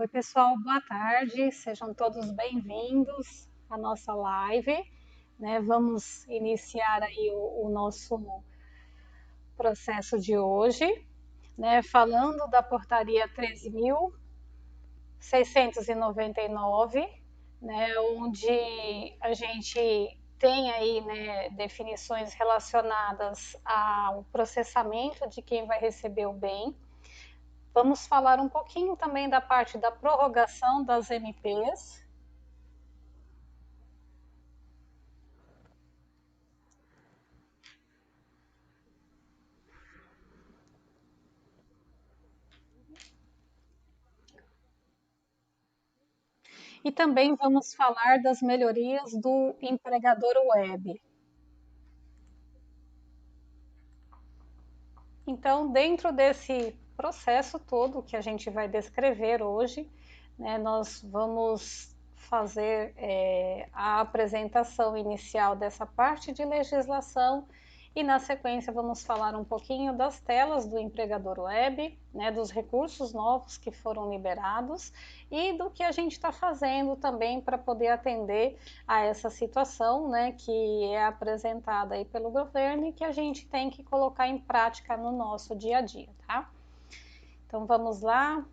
Oi, pessoal, boa tarde, sejam todos bem-vindos à nossa live, né? Vamos iniciar aí o nosso processo de hoje, né? Falando da portaria 13.699, né? Onde a gente tem aí, né, definições relacionadas ao processamento de quem vai receber o bem. Vamos falar um pouquinho também da parte da prorrogação das MPs. E também vamos falar das melhorias do empregador web. Então, dentro desse processo todo que a gente vai descrever hoje, né, nós vamos fazer a apresentação inicial dessa parte de legislação e na sequência vamos falar um pouquinho das telas do empregador web, né, dos recursos novos que foram liberados e do que a gente está fazendo também para poder atender a essa situação, né, que é apresentada aí pelo governo e que a gente tem que colocar em prática no nosso dia a dia, tá? Então vamos lá,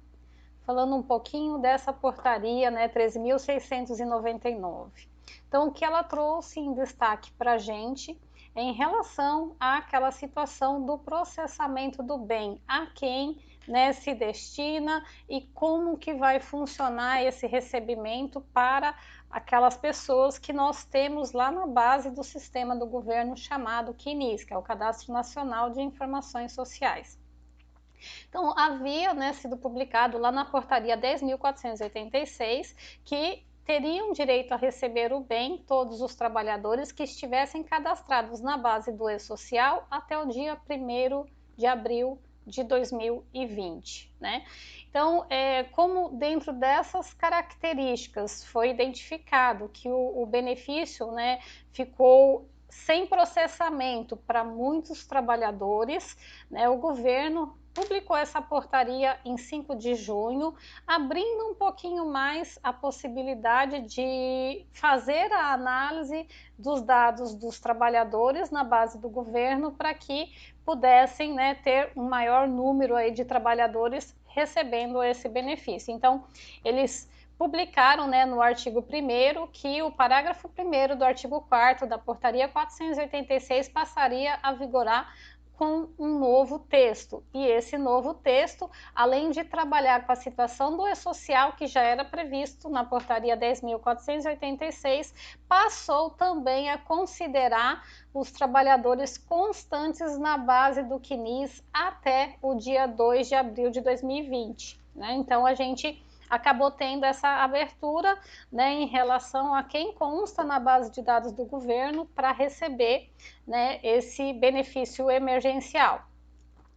falando um pouquinho dessa portaria, né, 13.699. Então, o que ela trouxe em destaque para a gente é em relação àquela situação do processamento do bem, a quem, né, se destina e como que vai funcionar esse recebimento para aquelas pessoas que nós temos lá na base do sistema do governo chamado CNIS, que é o Cadastro Nacional de Informações Sociais. Então, havia, né, sido publicado lá na portaria 10.486 que teriam direito a receber o bem todos os trabalhadores que estivessem cadastrados na base do E-Social até o dia 1º de abril de 2020, né? Então, como dentro dessas características foi identificado que o benefício, né, ficou sem processamento para muitos trabalhadores, né, o governo publicou essa portaria em 5 de junho, abrindo um pouquinho mais a possibilidade de fazer a análise dos dados dos trabalhadores na base do governo para que pudessem, né, ter um maior número aí de trabalhadores recebendo esse benefício. Então, eles publicaram, né, no artigo 1º que o parágrafo 1º do artigo 4º da portaria 486 passaria a vigorar com um novo texto. E esse novo texto, além de trabalhar com a situação do E-Social, que já era previsto na portaria 10.486, passou também a considerar os trabalhadores constantes na base do CNIS até o dia 2 de abril de 2020. Né? Então, a gente acabou tendo essa abertura, né, em relação a quem consta na base de dados do governo para receber, né, esse benefício emergencial.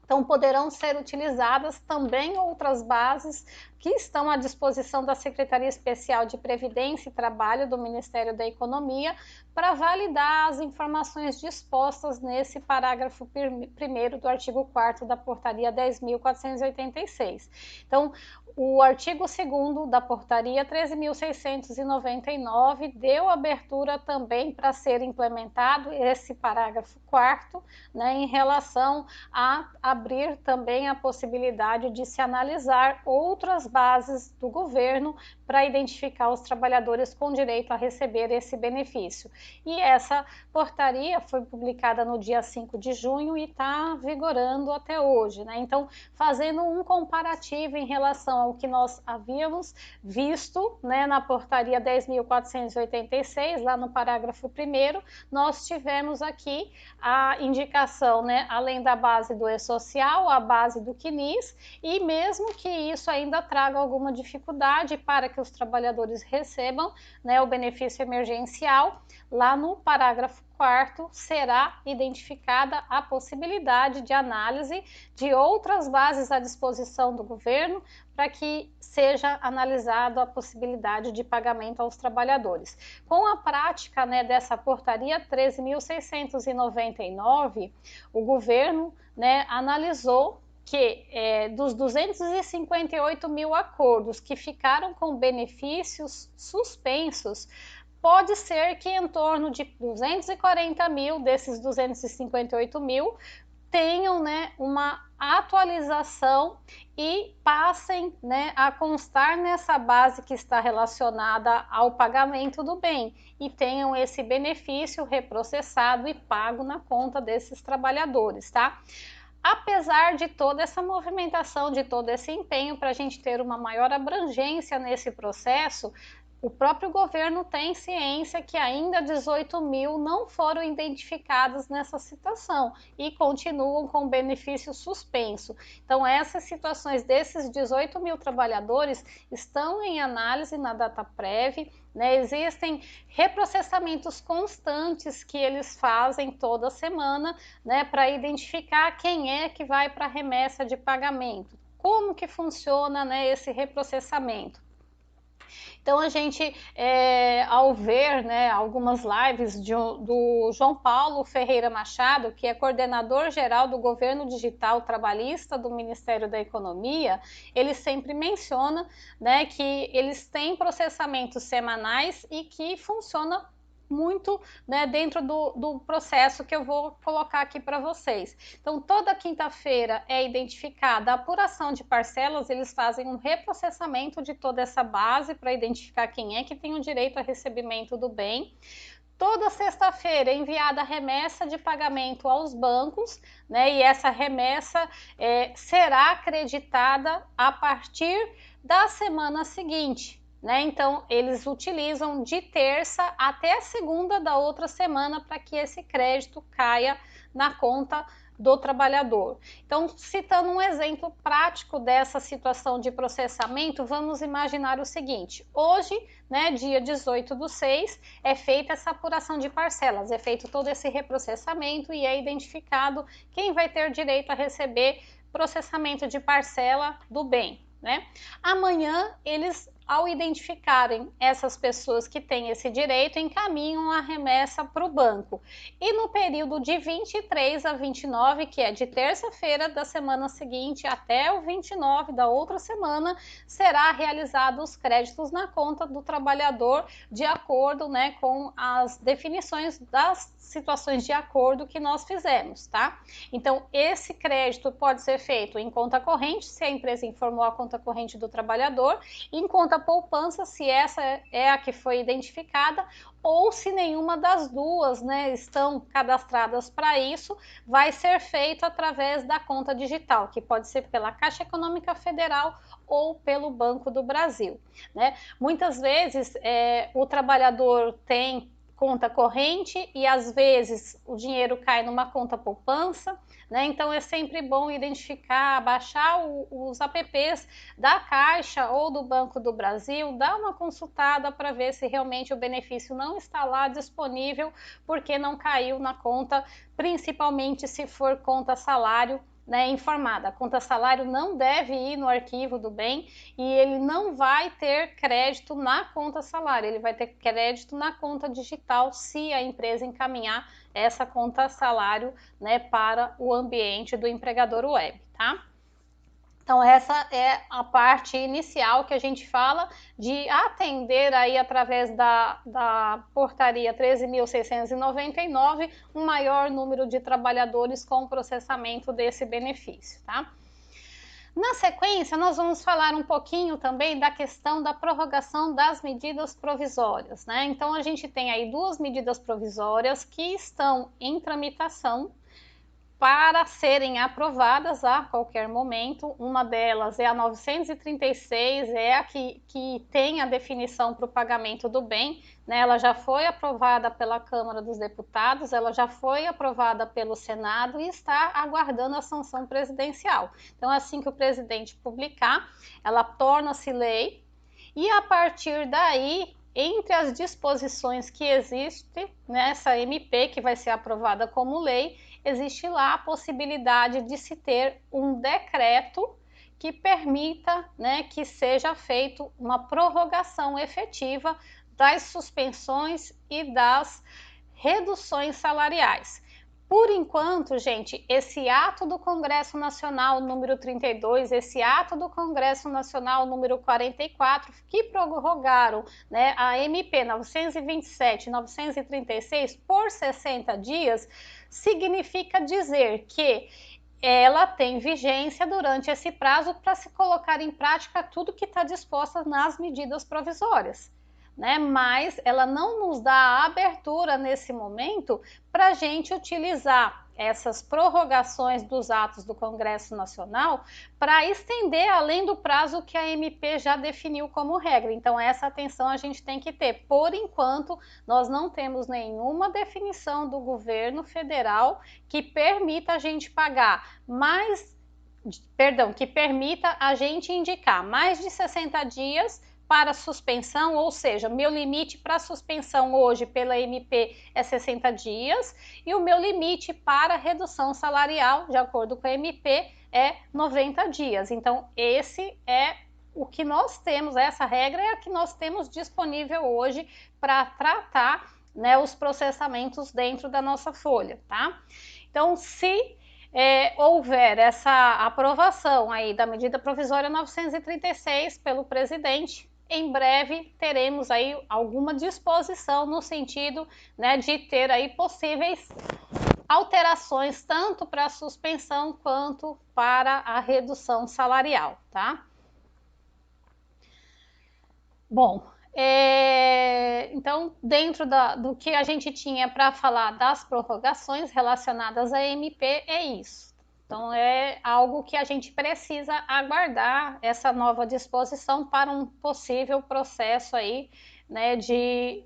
Então, poderão ser utilizadas também outras bases que estão à disposição da Secretaria Especial de Previdência e Trabalho do Ministério da Economia para validar as informações dispostas nesse parágrafo 1º do artigo 4º da portaria 10.486. Então, o artigo 2º da portaria 13.699 deu abertura também para ser implementado esse parágrafo 4º, né, em relação a abrir também a possibilidade de se analisar outras bases do governo para identificar os trabalhadores com direito a receber esse benefício. E essa portaria foi publicada no dia 5 de junho e está vigorando até hoje, né? Então, fazendo um comparativo em relação ao que nós havíamos visto, né, na portaria 10.486, lá no parágrafo 1º, nós tivemos aqui a indicação, né, além da base do E-Social, a base do CNIS, e mesmo que isso ainda traga alguma dificuldade para que os trabalhadores recebam, né, o benefício emergencial, lá no parágrafo 4º será identificada a possibilidade de análise de outras bases à disposição do governo para que seja analisada a possibilidade de pagamento aos trabalhadores. Com a prática, né, dessa portaria 13.699, o governo, né, analisou que dos 258 mil acordos que ficaram com benefícios suspensos, pode ser que em torno de 240 mil desses 258 mil tenham, né, uma atualização e passem, né, a constar nessa base que está relacionada ao pagamento do bem e tenham esse benefício reprocessado e pago na conta desses trabalhadores, tá? Apesar de toda essa movimentação, de todo esse empenho para a gente ter uma maior abrangência nesse processo, o próprio governo tem ciência que ainda 18 mil não foram identificados nessa situação e continuam com benefício suspenso. Então, essas situações desses 18 mil trabalhadores estão em análise na DataPrev, né? Existem reprocessamentos constantes que eles fazem toda semana, né, para identificar quem é que vai para a remessa de pagamento. Como que funciona, né, esse reprocessamento? Então a gente, ao ver, né, algumas lives do João Paulo Ferreira Machado, que é coordenador geral do Governo Digital Trabalhista do Ministério da Economia, ele sempre menciona, né, que eles têm processamentos semanais e que funciona muito, né, dentro do processo que eu vou colocar aqui para vocês. Então, toda quinta-feira é identificada a apuração de parcelas, eles fazem um reprocessamento de toda essa base para identificar quem é que tem o direito a recebimento do bem. Toda sexta-feira é enviada a remessa de pagamento aos bancos, né, e essa remessa será acreditada a partir da semana seguinte. Né? Então, eles utilizam de terça até segunda da outra semana para que esse crédito caia na conta do trabalhador. Então, citando um exemplo prático dessa situação de processamento, vamos imaginar o seguinte: hoje, né, dia 18/6, é feita essa apuração de parcelas, é feito todo esse reprocessamento e é identificado quem vai ter direito a receber processamento de parcela do bem. Né? Amanhã, eles, ao identificarem essas pessoas que têm esse direito, encaminham a remessa para o banco. E no período de 23 a 29, que é de terça-feira da semana seguinte até o 29 da outra semana, será realizado os créditos na conta do trabalhador de acordo, né, com as definições das situações de acordo que nós fizemos, tá? Então, esse crédito pode ser feito em conta corrente, se a empresa informou a conta corrente do trabalhador, em conta poupança, se essa é a que foi identificada, ou se nenhuma das duas, né, estão cadastradas para isso, vai ser feito através da conta digital, que pode ser pela Caixa Econômica Federal ou pelo Banco do Brasil. Né? Muitas vezes o trabalhador tem conta corrente e às vezes o dinheiro cai numa conta poupança, né? Então é sempre bom identificar, baixar os apps da Caixa ou do Banco do Brasil, dar uma consultada para ver se realmente o benefício não está lá disponível porque não caiu na conta, principalmente se for conta salário, né, informada. A conta salário não deve ir no arquivo do bem e ele não vai ter crédito na conta salário, ele vai ter crédito na conta digital se a empresa encaminhar essa conta salário, né, para o ambiente do empregador web, tá? Então, essa é a parte inicial que a gente fala de atender aí através da portaria 13.699 um maior número de trabalhadores com o processamento desse benefício, tá? Na sequência, nós vamos falar um pouquinho também da questão da prorrogação das medidas provisórias, né? Então, a gente tem aí duas medidas provisórias que estão em tramitação para serem aprovadas a qualquer momento. Uma delas é a 936, é a que tem a definição para o pagamento do bem, né? Ela já foi aprovada pela Câmara dos Deputados, ela já foi aprovada pelo Senado e está aguardando a sanção presidencial. Então, assim que o presidente publicar, ela torna-se lei e a partir daí, entre as disposições que existem nessa MP, que vai ser aprovada como lei, existe lá a possibilidade de se ter um decreto que permita, né, que seja feito uma prorrogação efetiva das suspensões e das reduções salariais. Por enquanto, gente, esse ato do Congresso Nacional número 32, esse ato do Congresso Nacional número 44, que prorrogaram, né, a MP 927 e 936 por 60 dias, significa dizer que ela tem vigência durante esse prazo para se colocar em prática tudo que está disposto nas medidas provisórias. Né? Mas ela não nos dá a abertura nesse momento para a gente utilizar essas prorrogações dos atos do Congresso Nacional para estender além do prazo que a MP já definiu como regra. Então, essa atenção a gente tem que ter. Por enquanto, nós não temos nenhuma definição do governo federal que permita a gente pagar que permita a gente indicar mais de 60 dias para suspensão, ou seja, meu limite para suspensão hoje pela MP é 60 dias e o meu limite para redução salarial, de acordo com a MP, é 90 dias. Então, esse é o que nós temos, essa regra é a que nós temos disponível hoje para tratar, né, os processamentos dentro da nossa folha, tá? Então, se houver essa aprovação aí da medida provisória 936 pelo presidente, em breve teremos aí alguma disposição no sentido, né, de ter aí possíveis alterações tanto para a suspensão quanto para a redução salarial, tá? Bom, então, dentro do que a gente tinha para falar das prorrogações relacionadas à MP, é isso. Então, é algo que a gente precisa aguardar essa nova disposição para um possível processo aí, né, de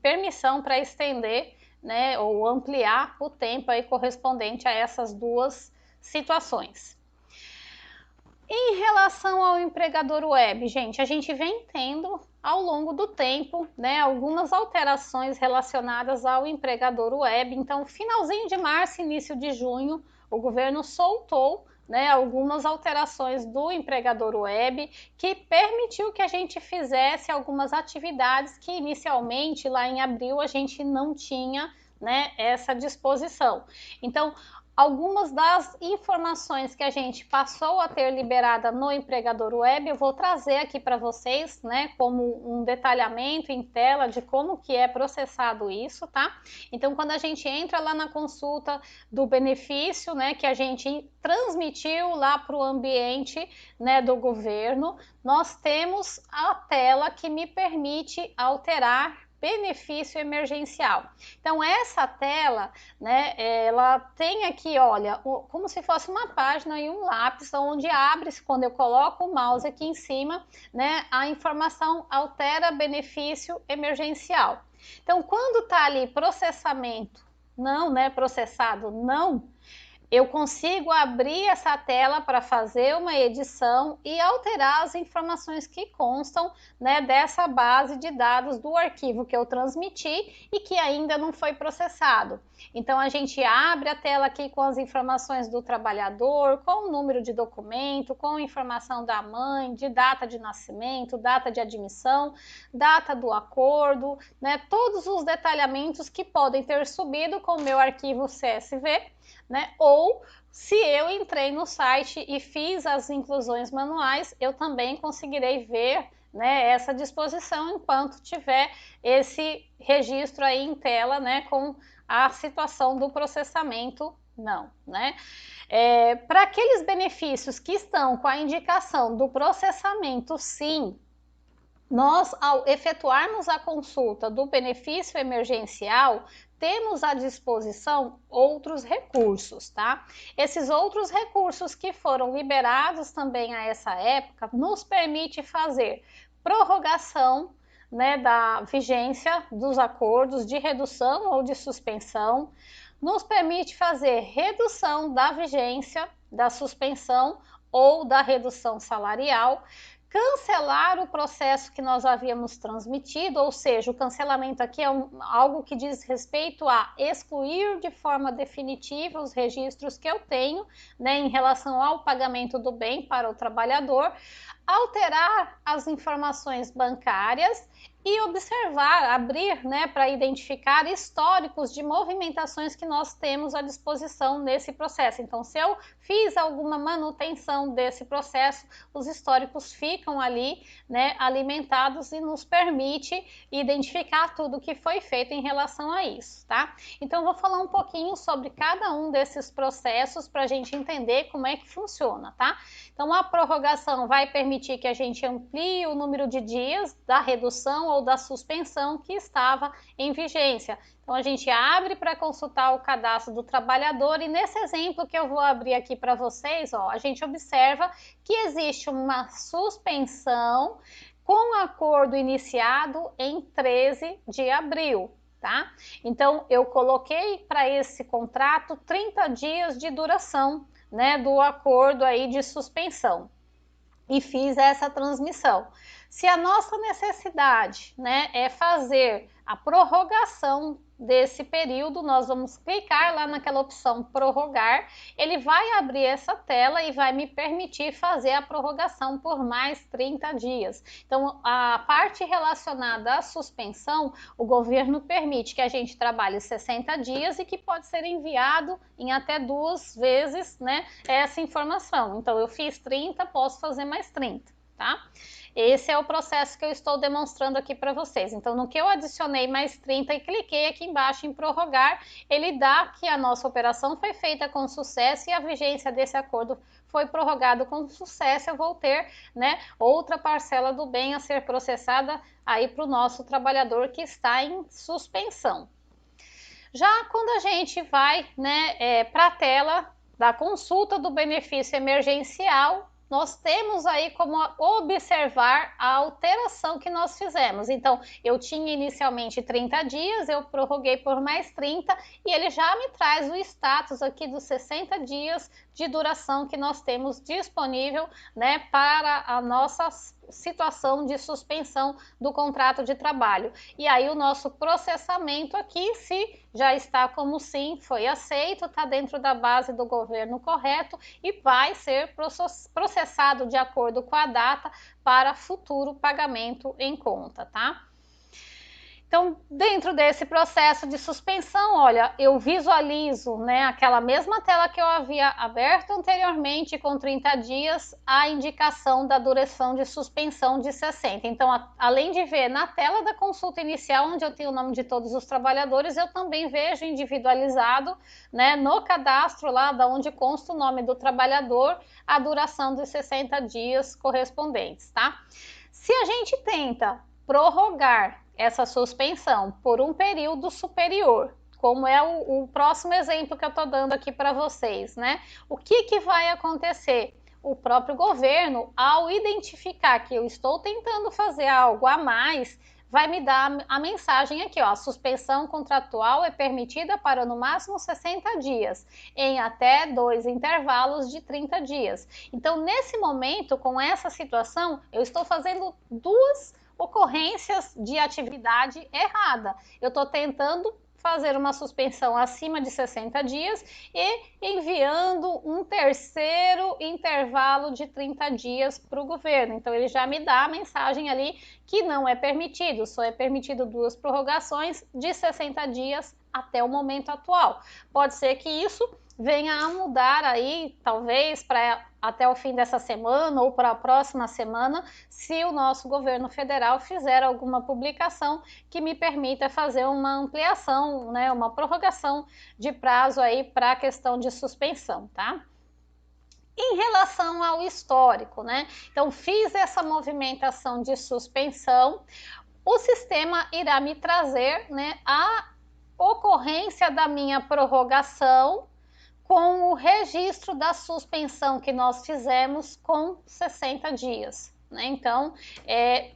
permissão para estender, né, ou ampliar o tempo aí correspondente a essas duas situações. Em relação ao empregador web, gente, a gente vem tendo ao longo do tempo, né, algumas alterações relacionadas ao empregador web. Então, finalzinho de março, início de junho, o governo soltou, né, algumas alterações do empregador web que permitiu que a gente fizesse algumas atividades que inicialmente, lá em abril, a gente não tinha, né, essa disposição. Então, algumas das informações que a gente passou a ter liberada no empregador web, eu vou trazer aqui para vocês, né, como um detalhamento em tela de como que é processado isso, tá? Então, quando a gente entra lá na consulta do benefício, né, que a gente transmitiu lá para o ambiente, né, do governo, nós temos a tela que me permite alterar benefício emergencial. Então, essa tela, né, ela tem aqui, olha, como se fosse uma página e um lápis, onde abre-se, quando eu coloco o mouse aqui em cima, né, a informação altera benefício emergencial. Então, quando está ali processamento, não, né, processado, não, eu consigo abrir essa tela para fazer uma edição e alterar as informações que constam, né, dessa base de dados do arquivo que eu transmiti e que ainda não foi processado. Então, a gente abre a tela aqui com as informações do trabalhador, com o número de documento, com informação da mãe, de data de nascimento, data de admissão, data do acordo, né, todos os detalhamentos que podem ter subido com o meu arquivo CSV, né? Ou se eu entrei no site e fiz as inclusões manuais, eu também conseguirei ver, né, essa disposição enquanto tiver esse registro aí em tela, né, com a situação do processamento, não, né? Para aqueles benefícios que estão com a indicação do processamento, sim, nós, ao efetuarmos a consulta do benefício emergencial, temos à disposição outros recursos, tá? Esses outros recursos que foram liberados também a essa época nos permite fazer prorrogação, né, da vigência dos acordos de redução ou de suspensão, nos permite fazer redução da vigência da suspensão ou da redução salarial, cancelar o processo que nós havíamos transmitido, ou seja, o cancelamento aqui é algo que diz respeito a excluir de forma definitiva os registros que eu tenho, né, em relação ao pagamento do bem para o trabalhador, alterar as informações bancárias e observar, abrir, né, para identificar históricos de movimentações que nós temos à disposição nesse processo. Então, se eu fiz alguma manutenção desse processo, os históricos ficam ali, né, alimentados e nos permite identificar tudo que foi feito em relação a isso, tá? Então, vou falar um pouquinho sobre cada um desses processos para a gente entender como é que funciona, tá? Então, a prorrogação vai permitir que a gente amplie o número de dias da redução ou da suspensão que estava em vigência. Então, a gente abre para consultar o cadastro do trabalhador e nesse exemplo que eu vou abrir aqui para vocês, ó, a gente observa que existe uma suspensão com acordo iniciado em 13 de abril. Tá? Então, eu coloquei para esse contrato 30 dias de duração, né, do acordo aí de suspensão e fiz essa transmissão. Se a nossa necessidade, né, é fazer a prorrogação desse período, nós vamos clicar lá naquela opção prorrogar, ele vai abrir essa tela e vai me permitir fazer a prorrogação por mais 30 dias. Então, a parte relacionada à suspensão, o governo permite que a gente trabalhe 60 dias e que pode ser enviado em até 2 vezes, né, essa informação. Então, eu fiz 30, posso fazer mais 30, tá? Esse é o processo que eu estou demonstrando aqui para vocês. Então, no que eu adicionei mais 30 e cliquei aqui embaixo em prorrogar, ele dá que a nossa operação foi feita com sucesso e a vigência desse acordo foi prorrogado com sucesso. Eu vou ter, né, outra parcela do bem a ser processada aí para o nosso trabalhador que está em suspensão. Já quando a gente vai, né, para a tela da consulta do benefício emergencial, nós temos aí como observar a alteração que nós fizemos. Então, eu tinha inicialmente 30 dias, eu prorroguei por mais 30 e ele já me traz o status aqui dos 60 dias de duração que nós temos disponível, né, para a nossa situação de suspensão do contrato de trabalho. E aí o nosso processamento aqui, se já está como sim, foi aceito, está dentro da base do governo correto e vai ser processado de acordo com a data para futuro pagamento em conta, tá? Então, dentro desse processo de suspensão, olha, eu visualizo, né, aquela mesma tela que eu havia aberto anteriormente com 30 dias, a indicação da duração de suspensão de 60. Então, além de ver na tela da consulta inicial, onde eu tenho o nome de todos os trabalhadores, eu também vejo individualizado, né, no cadastro lá, da onde consta o nome do trabalhador, a duração dos 60 dias correspondentes, tá? Se a gente tenta prorrogar essa suspensão por um período superior, como é o próximo exemplo que eu estou dando aqui para vocês, né? O que vai acontecer? O próprio governo, ao identificar que eu estou tentando fazer algo a mais, vai me dar a mensagem aqui, ó, a suspensão contratual é permitida para no máximo 60 dias, em até 2 intervalos de 30 dias. Então, nesse momento, com essa situação, eu estou fazendo 2 ocorrências de atividade errada. Eu estou tentando fazer uma suspensão acima de 60 dias e enviando um terceiro intervalo de 30 dias para o governo. Então, ele já me dá a mensagem ali que não é permitido, só é permitido 2 prorrogações de 60 dias até o momento atual. Pode ser que isso venha a mudar aí, talvez, para até o fim dessa semana ou para a próxima semana, se o nosso governo federal fizer alguma publicação que me permita fazer uma ampliação, né, uma prorrogação de prazo aí para a questão de suspensão, tá? Em relação ao histórico, né? Então, fiz essa movimentação de suspensão, o sistema irá me trazer, né, a ocorrência da minha prorrogação com o registro da suspensão que nós fizemos com 60 dias. Né? Então,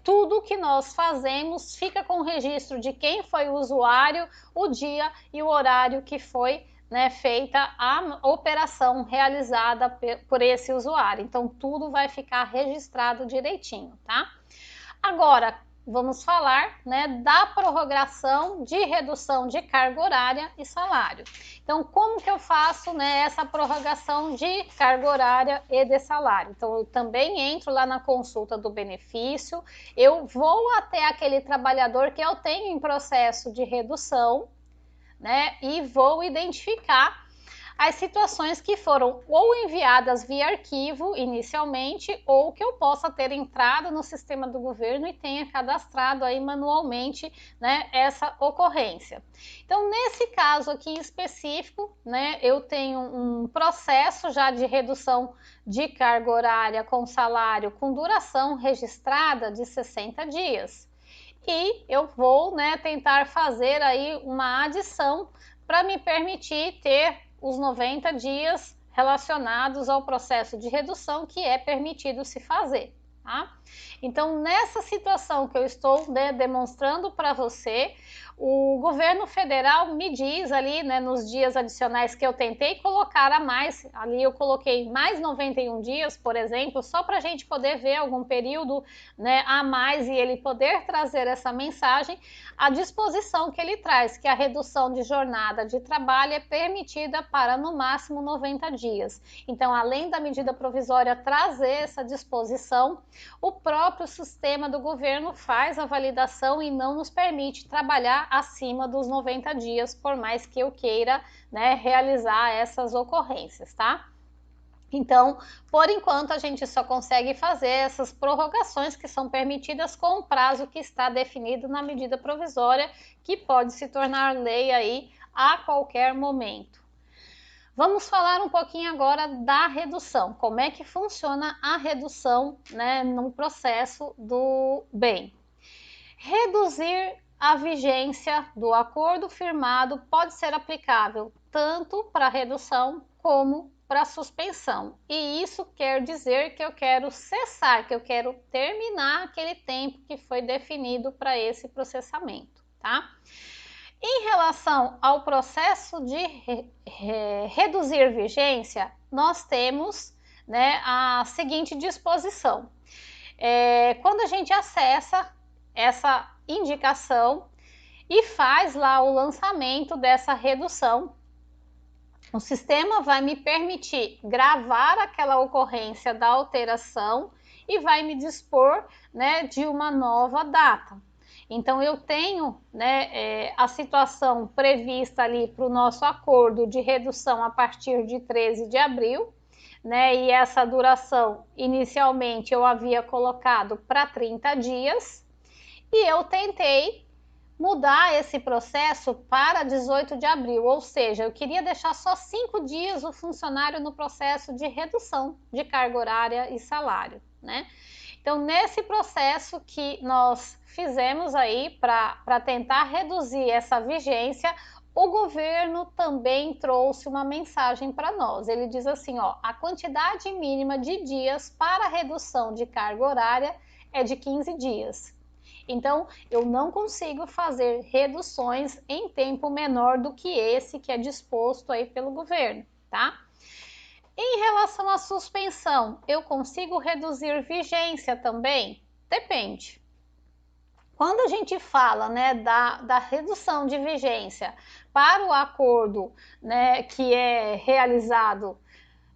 tudo que nós fazemos fica com o registro de quem foi o usuário, o dia e o horário que foi, né, feita a operação realizada por esse usuário. Então, tudo vai ficar registrado direitinho, tá? Agora, vamos falar, né, da prorrogação de redução de carga horária e salário. Então, como que eu faço, né, essa prorrogação de carga horária e de salário? Então, eu também entro lá na consulta do benefício, eu vou até aquele trabalhador que eu tenho em processo de redução, né, e vou identificar as situações que foram ou enviadas via arquivo inicialmente, ou que eu possa ter entrado no sistema do governo e tenha cadastrado aí manualmente, né, essa ocorrência. Então, nesse caso aqui em específico, né, eu tenho um processo já de redução de carga horária com salário com duração registrada de 60 dias. E eu vou, né, tentar fazer aí uma adição para me permitir ter os 90 dias relacionados ao processo de redução que é permitido se fazer. Tá? Então, nessa situação que eu estou, né, demonstrando para você, o governo federal me diz ali, né, nos dias adicionais que eu tentei colocar a mais, ali eu coloquei mais 91 dias, por exemplo, só para a gente poder ver algum período, né, a mais e ele poder trazer essa mensagem, a disposição que ele traz, que a redução de jornada de trabalho é permitida para no máximo 90 dias. Então, além da medida provisória trazer essa disposição, o próprio sistema do governo faz a validação e não nos permite trabalhar acima dos 90 dias, por mais que eu queira, né, realizar essas ocorrências, tá? Então, por enquanto, a gente só consegue fazer essas prorrogações que são permitidas com o prazo que está definido na medida provisória, que pode se tornar lei aí a qualquer momento. Vamos falar um pouquinho agora da redução. Como é que funciona a redução, né, no processo do bem? Reduzir a vigência do acordo firmado pode ser aplicável tanto para redução como para suspensão. E isso quer dizer que eu quero cessar, que eu quero terminar aquele tempo que foi definido para esse processamento, tá? Em relação ao processo de reduzir vigência, nós temos, né, a seguinte disposição. Quando a gente acessa essa indicação e faz lá o lançamento dessa redução, o sistema vai me permitir gravar aquela ocorrência da alteração e vai me dispor, né, de uma nova data. Então, eu tenho, né, a situação prevista ali para o nosso acordo de redução a partir de 13 de abril, né, e essa duração, inicialmente, eu havia colocado para 30 dias, e eu tentei mudar esse processo para 18 de abril, ou seja, eu queria deixar só 5 dias o funcionário no processo de redução de carga horária e salário, né? Então, nesse processo que nós fizemos aí para tentar reduzir essa vigência, o governo também trouxe uma mensagem para nós. Ele diz assim, ó, a quantidade mínima de dias para redução de carga horária é de 15 dias. Então, eu não consigo fazer reduções em tempo menor do que esse que é disposto aí pelo governo, tá? Em relação à suspensão, eu consigo reduzir vigência também? Depende. Quando a gente fala, né, da redução de vigência para o acordo, né, que é realizado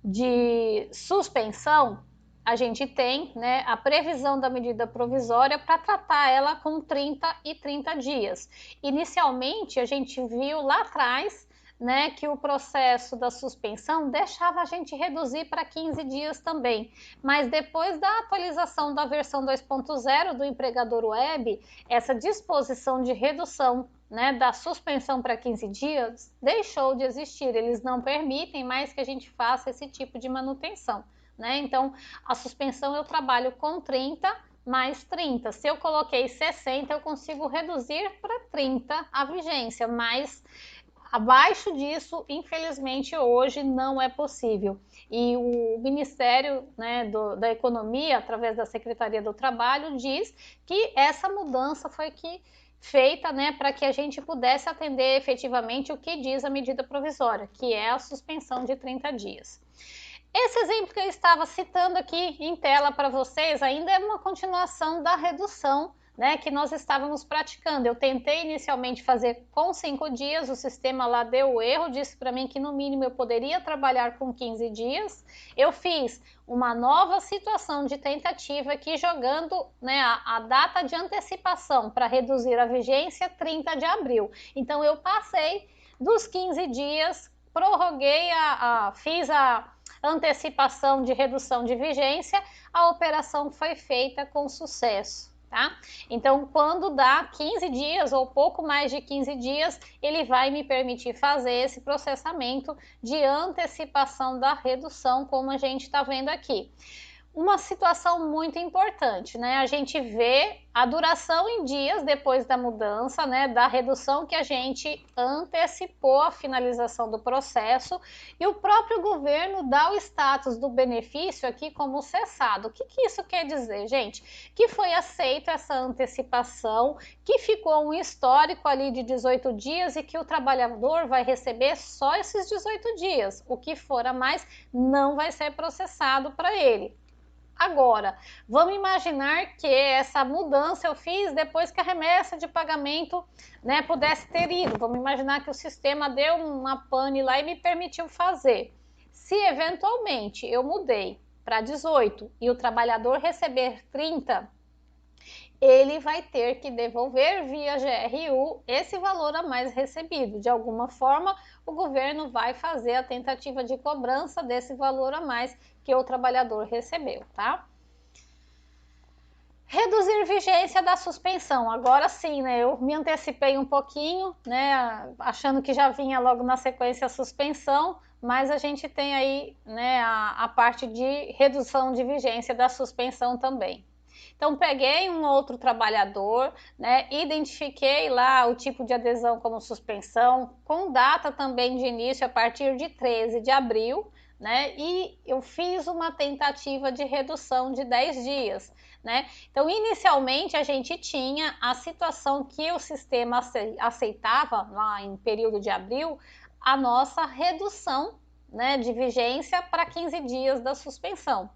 de suspensão, a gente tem, né, a previsão da medida provisória para tratar ela com 30 e 30 dias. Inicialmente, a gente viu lá atrás, né, que o processo da suspensão deixava a gente reduzir para 15 dias também, mas depois da atualização da versão 2.0 do empregador web, essa disposição de redução, né, da suspensão para 15 dias deixou de existir, eles não permitem mais que a gente faça esse tipo de manutenção, né? Então, a suspensão eu trabalho com 30 mais 30, se eu coloquei 60, eu consigo reduzir para 30 a vigência, mas abaixo disso, infelizmente, hoje não é possível. E o Ministério, né, da Economia, através da Secretaria do Trabalho, diz que essa mudança foi feita, né, para que a gente pudesse atender efetivamente o que diz a medida provisória, que é a suspensão de 30 dias. Esse exemplo que eu estava citando aqui em tela para vocês ainda é uma continuação da redução, né, que nós estávamos praticando. Eu tentei inicialmente fazer com 5 dias, o sistema lá deu o erro, disse para mim que no mínimo eu poderia trabalhar com 15 dias. Eu fiz uma nova situação de tentativa aqui, jogando, né, a data de antecipação para reduzir a vigência 30 de abril. Então eu passei dos 15 dias, prorroguei, fiz a antecipação de redução de vigência, a operação foi feita com sucesso. Tá? Então, quando dá 15 dias ou pouco mais de 15 dias, ele vai me permitir fazer esse processamento de antecipação da redução, como a gente está vendo aqui. Uma situação muito importante, né? A gente vê a duração em dias depois da mudança, né? Da redução que a gente antecipou a finalização do processo, e o próprio governo dá o status do benefício aqui como cessado. O que isso quer dizer, gente? Que foi aceita essa antecipação, que ficou um histórico ali de 18 dias e que o trabalhador vai receber só esses 18 dias. O que for a mais não vai ser processado para ele. Agora, vamos imaginar que essa mudança eu fiz depois que a remessa de pagamento, né, pudesse ter ido. Vamos imaginar que o sistema deu uma pane lá e me permitiu fazer. Se eventualmente eu mudei para 18 e o trabalhador receber 30, ele vai ter que devolver via GRU esse valor a mais recebido. De alguma forma, o governo vai fazer a tentativa de cobrança desse valor a mais que o trabalhador recebeu, tá? Reduzir vigência da suspensão. Agora sim, né? Eu me antecipei um pouquinho, né? Achando que já vinha logo na sequência a suspensão, mas a gente tem aí, né, a parte de redução de vigência da suspensão também. Então, peguei um outro trabalhador, né, identifiquei lá o tipo de adesão como suspensão, com data também de início a partir de 13 de abril, né, e eu fiz uma tentativa de redução de 10 dias, né. Então, inicialmente, a gente tinha a situação que o sistema aceitava, lá em período de abril, a nossa redução, né, de vigência para 15 dias da suspensão.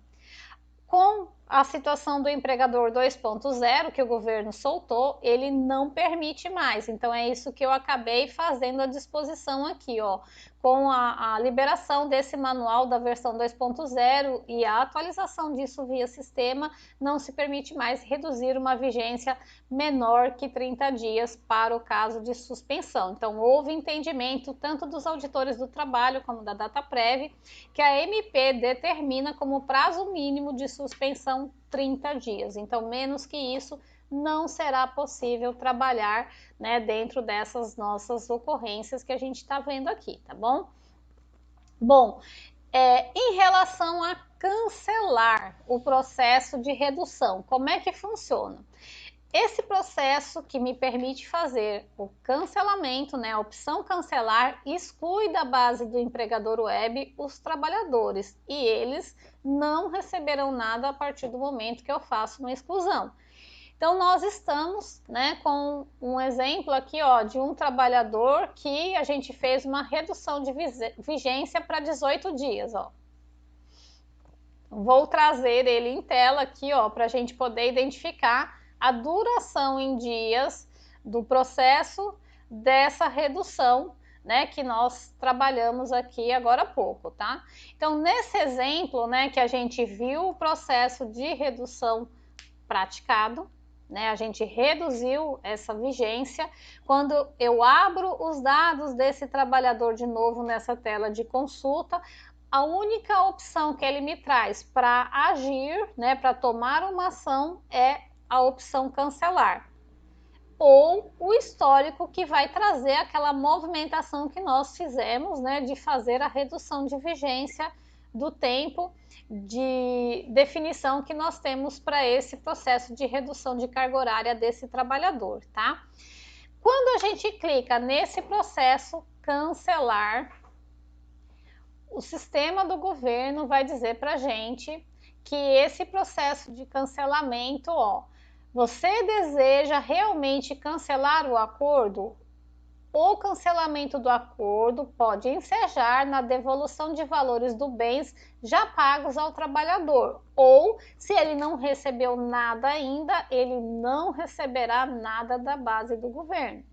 Com a situação do empregador 2.0 que o governo soltou, ele não permite mais. Então é isso que eu acabei fazendo a disposição aqui, ó, com a liberação desse manual da versão 2.0 e a atualização disso via sistema, não se permite mais reduzir uma vigência menor que 30 dias para o caso de suspensão. Então houve entendimento tanto dos auditores do trabalho como da Dataprev que a MP determina como prazo mínimo de suspensão 30 dias. Então, menos que isso, não será possível trabalhar, né, dentro dessas nossas ocorrências que a gente está vendo aqui, tá bom? Bom, em relação a cancelar o processo de redução, como é que funciona? Esse processo que me permite fazer o cancelamento, né, a opção cancelar, exclui da base do empregador web os trabalhadores e eles não receberão nada a partir do momento que eu faço uma exclusão. Então, nós estamos, né, com um exemplo aqui, ó, de um trabalhador que a gente fez uma redução de vigência para 18 dias, ó. Vou trazer ele em tela aqui, ó, para a gente poder identificar a duração em dias do processo dessa redução, né, que nós trabalhamos aqui agora há pouco, tá? Então, nesse exemplo, né, que a gente viu o processo de redução praticado, né, a gente reduziu essa vigência. Quando eu abro os dados desse trabalhador de novo nessa tela de consulta, a única opção que ele me traz para agir, né, para tomar uma ação, é a opção cancelar, ou o histórico que vai trazer aquela movimentação que nós fizemos, né, de fazer a redução de vigência do tempo de definição que nós temos para esse processo de redução de carga horária desse trabalhador, tá? Quando a gente clica nesse processo cancelar, o sistema do governo vai dizer para a gente que esse processo de cancelamento, ó, você deseja realmente cancelar o acordo? o cancelamento do acordo pode ensejar na devolução de valores dos bens já pagos ao trabalhador, ou, se ele não recebeu nada ainda, ele não receberá nada da base do governo.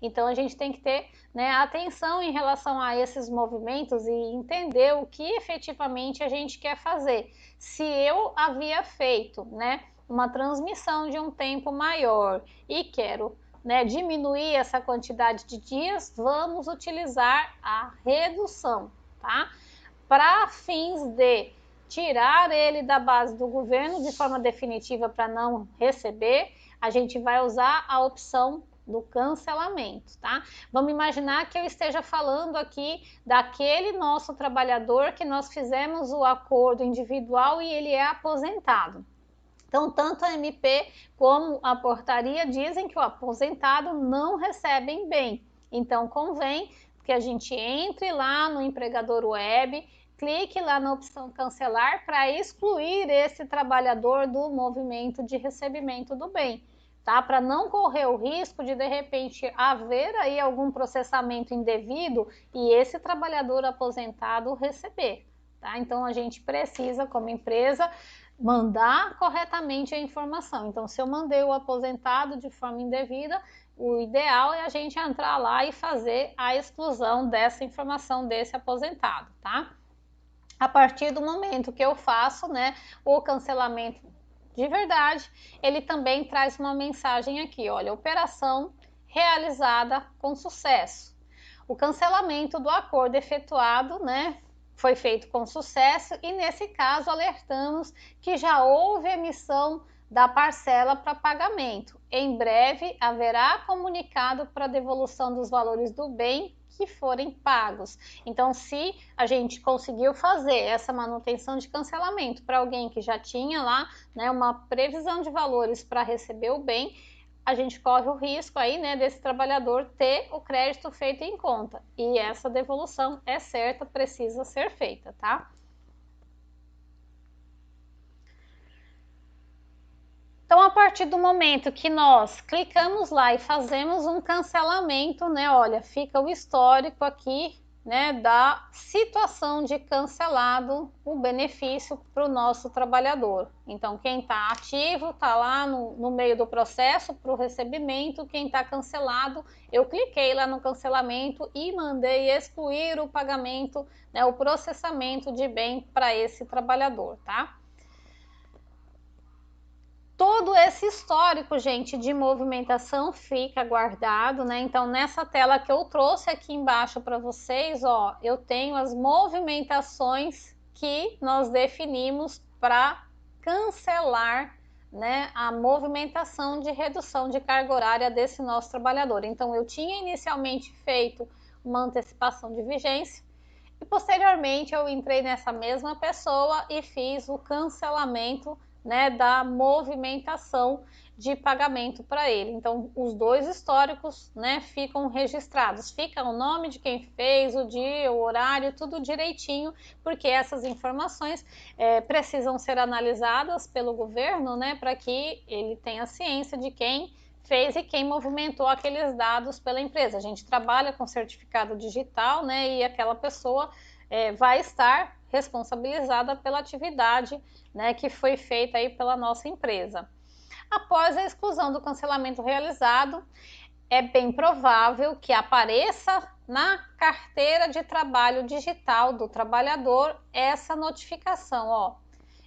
Então, a gente tem que ter, né, atenção em relação a esses movimentos e entender o que efetivamente a gente quer fazer. Se eu havia feito, né, uma transmissão de um tempo maior e quero, né, diminuir essa quantidade de dias, vamos utilizar a redução, tá? Para fins de tirar ele da base do governo de forma definitiva para não receber, a gente vai usar a opção do cancelamento, tá? Vamos imaginar que eu esteja falando aqui daquele nosso trabalhador que nós fizemos o acordo individual e ele é aposentado. Então, tanto a MP como a portaria dizem que o aposentado não recebe bem. Então, convém que a gente entre lá no empregador web, clique lá na opção cancelar para excluir esse trabalhador do movimento de recebimento do bem, tá? Para não correr o risco de repente haver aí algum processamento indevido e esse trabalhador aposentado receber, tá? Então, a gente precisa, como empresa, mandar corretamente a informação. Então, se eu mandei o aposentado de forma indevida, o ideal é a gente entrar lá e fazer a exclusão dessa informação desse aposentado, tá? A partir do momento que eu faço, né, o cancelamento de verdade, ele também traz uma mensagem aqui, olha, operação realizada com sucesso. O cancelamento do acordo efetuado, né, foi feito com sucesso e, nesse caso, alertamos que já houve emissão da parcela para pagamento. Em breve, haverá comunicado para devolução dos valores do bem que forem pagos. Então, se a gente conseguiu fazer essa manutenção de cancelamento para alguém que já tinha lá, né, uma previsão de valores para receber o bem, a gente corre o risco aí, né, desse trabalhador ter o crédito feito em conta. E essa devolução é certa, precisa ser feita, tá? Então, a partir do momento que nós clicamos lá e fazemos um cancelamento, né, olha, fica o histórico aqui, né, da situação de cancelado o benefício para o nosso trabalhador. Então, quem está ativo está lá no meio do processo para o recebimento, quem está cancelado, eu cliquei lá no cancelamento e mandei excluir o pagamento, né, o processamento de bem para esse trabalhador, tá? Todo esse histórico, gente, de movimentação fica guardado, né? Então, nessa tela que eu trouxe aqui embaixo para vocês, ó, eu tenho as movimentações que nós definimos para cancelar, né, a movimentação de redução de carga horária desse nosso trabalhador. Então, eu tinha inicialmente feito uma antecipação de vigência e, posteriormente, eu entrei nessa mesma pessoa e fiz o cancelamento, né, da movimentação de pagamento para ele. Então, os dois históricos, né, ficam registrados. Fica o nome de quem fez, o dia, o horário, tudo direitinho, porque essas informações precisam ser analisadas pelo governo, né, para que ele tenha ciência de quem fez e quem movimentou aqueles dados pela empresa. A gente trabalha com certificado digital, né, e aquela pessoa vai estar responsabilizada pela atividade, né, que foi feita aí pela nossa empresa. Após a exclusão do cancelamento realizado, é bem provável que apareça na carteira de trabalho digital do trabalhador essa notificação, ó,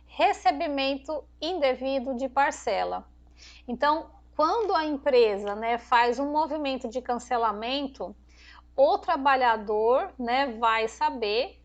recebimento indevido de parcela. Então, quando a empresa, né, faz um movimento de cancelamento, o trabalhador, né, vai saber,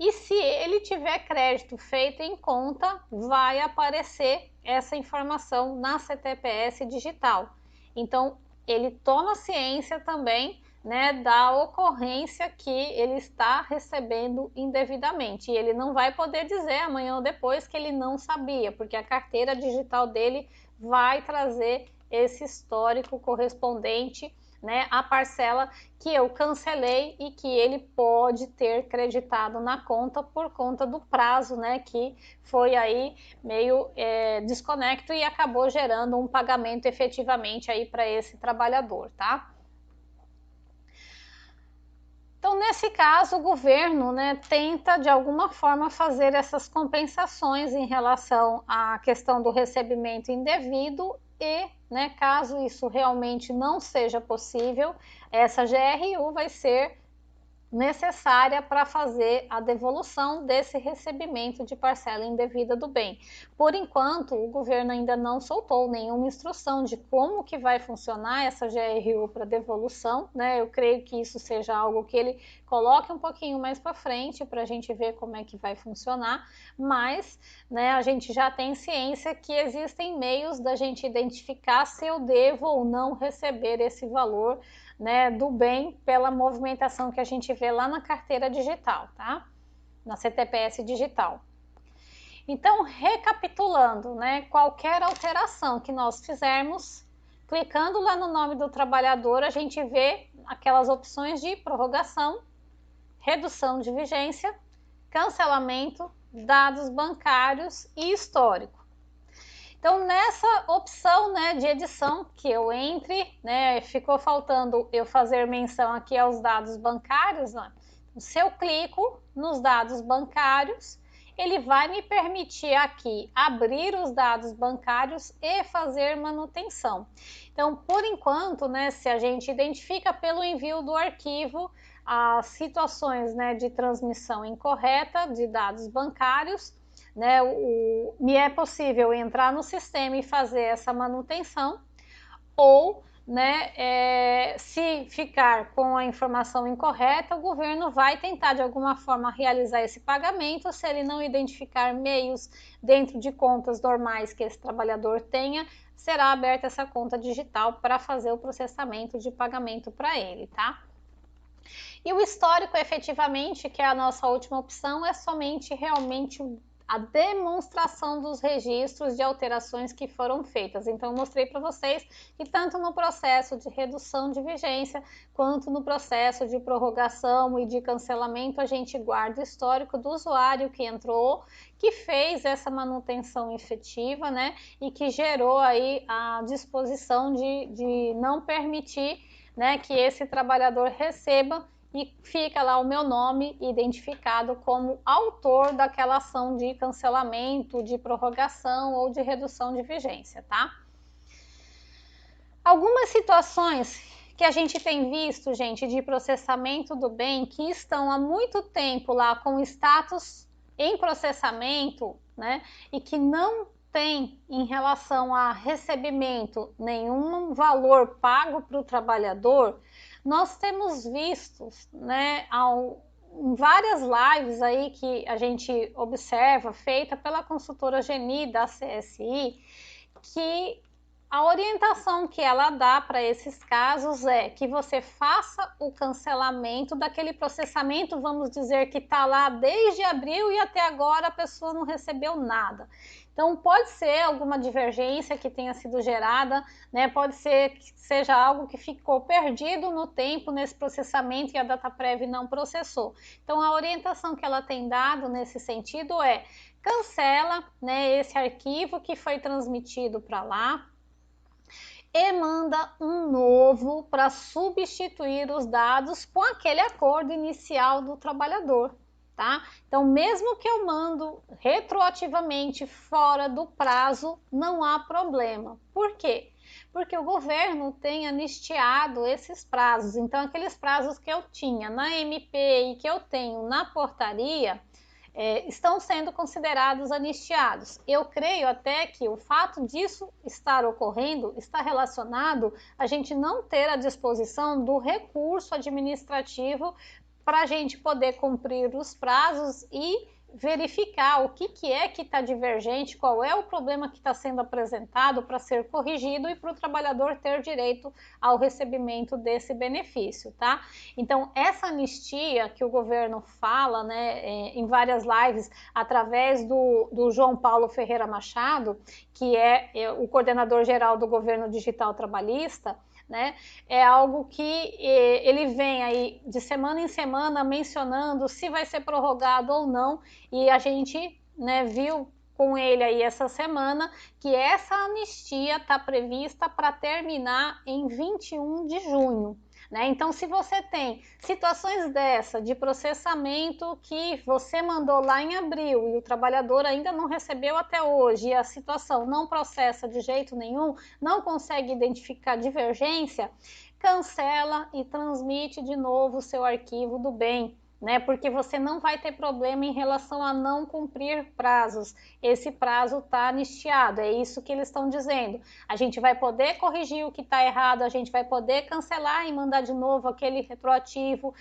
e se ele tiver crédito feito em conta, vai aparecer essa informação na CTPS digital. Então, ele toma ciência também, né, da ocorrência que ele está recebendo indevidamente. E ele não vai poder dizer amanhã ou depois que ele não sabia, porque a carteira digital dele vai trazer esse histórico correspondente, né, a parcela que eu cancelei e que ele pode ter creditado na conta por conta do prazo, né, que foi aí meio desconecto e acabou gerando um pagamento efetivamente aí para esse trabalhador, tá? Então, nesse caso, o governo, né, tenta de alguma forma fazer essas compensações em relação à questão do recebimento indevido e, né, caso isso realmente não seja possível, essa GRU vai ser necessária para fazer a devolução desse recebimento de parcela indevida do bem. Por enquanto, o governo ainda não soltou nenhuma instrução de como que vai funcionar essa GRU para devolução, né? Eu creio que isso seja algo que ele coloque um pouquinho mais para frente para a gente ver como é que vai funcionar, mas, né, a gente já tem ciência que existem meios da gente identificar se eu devo ou não receber esse valor, né, do bem pela movimentação que a gente vê lá na carteira digital, tá? Na CTPS digital. Então, recapitulando, né, qualquer alteração que nós fizermos, clicando lá no nome do trabalhador, a gente vê aquelas opções de prorrogação, redução de vigência, cancelamento, dados bancários e histórico. Então, nessa opção, né, de edição, que eu entre, né, ficou faltando eu fazer menção aqui aos dados bancários, né? Se eu clico nos dados bancários, ele vai me permitir aqui abrir os dados bancários e fazer manutenção. Então, por enquanto, né, se a gente identifica pelo envio do arquivo as situações, né, de transmissão incorreta de dados bancários, né, me é possível entrar no sistema e fazer essa manutenção, ou, né, se ficar com a informação incorreta, o governo vai tentar de alguma forma realizar esse pagamento. Se ele não identificar meios dentro de contas normais que esse trabalhador tenha, será aberta essa conta digital para fazer o processamento de pagamento para ele, tá? E o histórico, efetivamente, que é a nossa última opção, é somente realmente a demonstração dos registros de alterações que foram feitas. Então, eu mostrei para vocês que tanto no processo de redução de vigência, quanto no processo de prorrogação e de cancelamento, a gente guarda o histórico do usuário que entrou, que fez essa manutenção efetiva, né, e que gerou aí a disposição de não permitir, né, que esse trabalhador receba, e fica lá o meu nome identificado como autor daquela ação de cancelamento, de prorrogação ou de redução de vigência, tá? Algumas situações que a gente tem visto, gente, de processamento do bem, que estão há muito tempo lá com status em processamento, né, e que não tem em relação a recebimento nenhum valor pago para o trabalhador, nós temos visto, né, em várias lives aí que a gente observa, feita pela consultora Geni da CSI, que a orientação que ela dá para esses casos é que você faça o cancelamento daquele processamento, vamos dizer que está lá desde abril e até agora a pessoa não recebeu nada. Então, pode ser alguma divergência que tenha sido gerada, né? Pode ser que seja algo que ficou perdido no tempo nesse processamento e a Dataprev não processou. Então, a orientação que ela tem dado nesse sentido é: cancela, né, esse arquivo que foi transmitido para lá, e manda um novo para substituir os dados com aquele acordo inicial do trabalhador, tá? Então, mesmo que eu mando retroativamente fora do prazo, não há problema. Por quê? Porque o governo tem anistiado esses prazos. Então, aqueles prazos que eu tinha na MP e que eu tenho na portaria, estão sendo considerados anistiados. Eu creio até que o fato disso estar ocorrendo está relacionado a gente não ter a disposição do recurso administrativo para a gente poder cumprir os prazos e verificar o que é que está divergente, qual é o problema que está sendo apresentado para ser corrigido e para o trabalhador ter direito ao recebimento desse benefício, tá? Então, essa anistia que o governo fala, né, em várias lives, através do João Paulo Ferreira Machado, que é o coordenador geral do governo digital trabalhista, né? É algo que ele vem aí de semana em semana mencionando se vai ser prorrogado ou não, e a gente, né, viu com ele aí essa semana que essa anistia está prevista para terminar em 21 de junho. né? Então, se você tem situações dessa de processamento que você mandou lá em abril e o trabalhador ainda não recebeu até hoje e a situação não processa de jeito nenhum, não consegue identificar divergência, cancela e transmite de novo o seu arquivo do bem, né? Porque você não vai ter problema em relação a não cumprir prazos. Esse prazo está anistiado, é isso que eles estão dizendo. A gente vai poder corrigir o que está errado, a gente vai poder cancelar e mandar de novo aquele retroativo.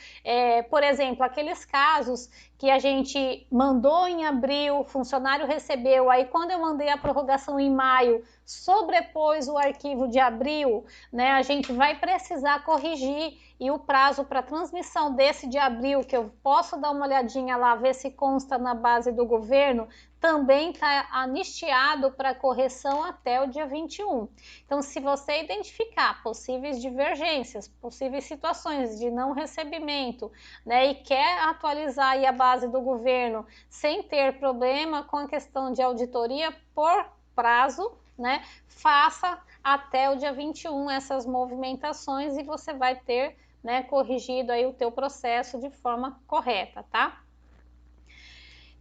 Por exemplo, aqueles casos que a gente mandou em abril, o funcionário recebeu, aí quando eu mandei a prorrogação em maio, sobrepôs o arquivo de abril, né? A gente vai precisar corrigir e o prazo para transmissão desse de abril, que eu posso dar uma olhadinha lá, ver se consta na base do governo, também está anistiado para correção até o dia 21. Então, se você identificar possíveis divergências, possíveis situações de não recebimento, né, e quer atualizar aí a base do governo sem ter problema com a questão de auditoria por prazo, né, faça até o dia 21 essas movimentações e você vai ter, né, corrigido aí o teu processo de forma correta, tá?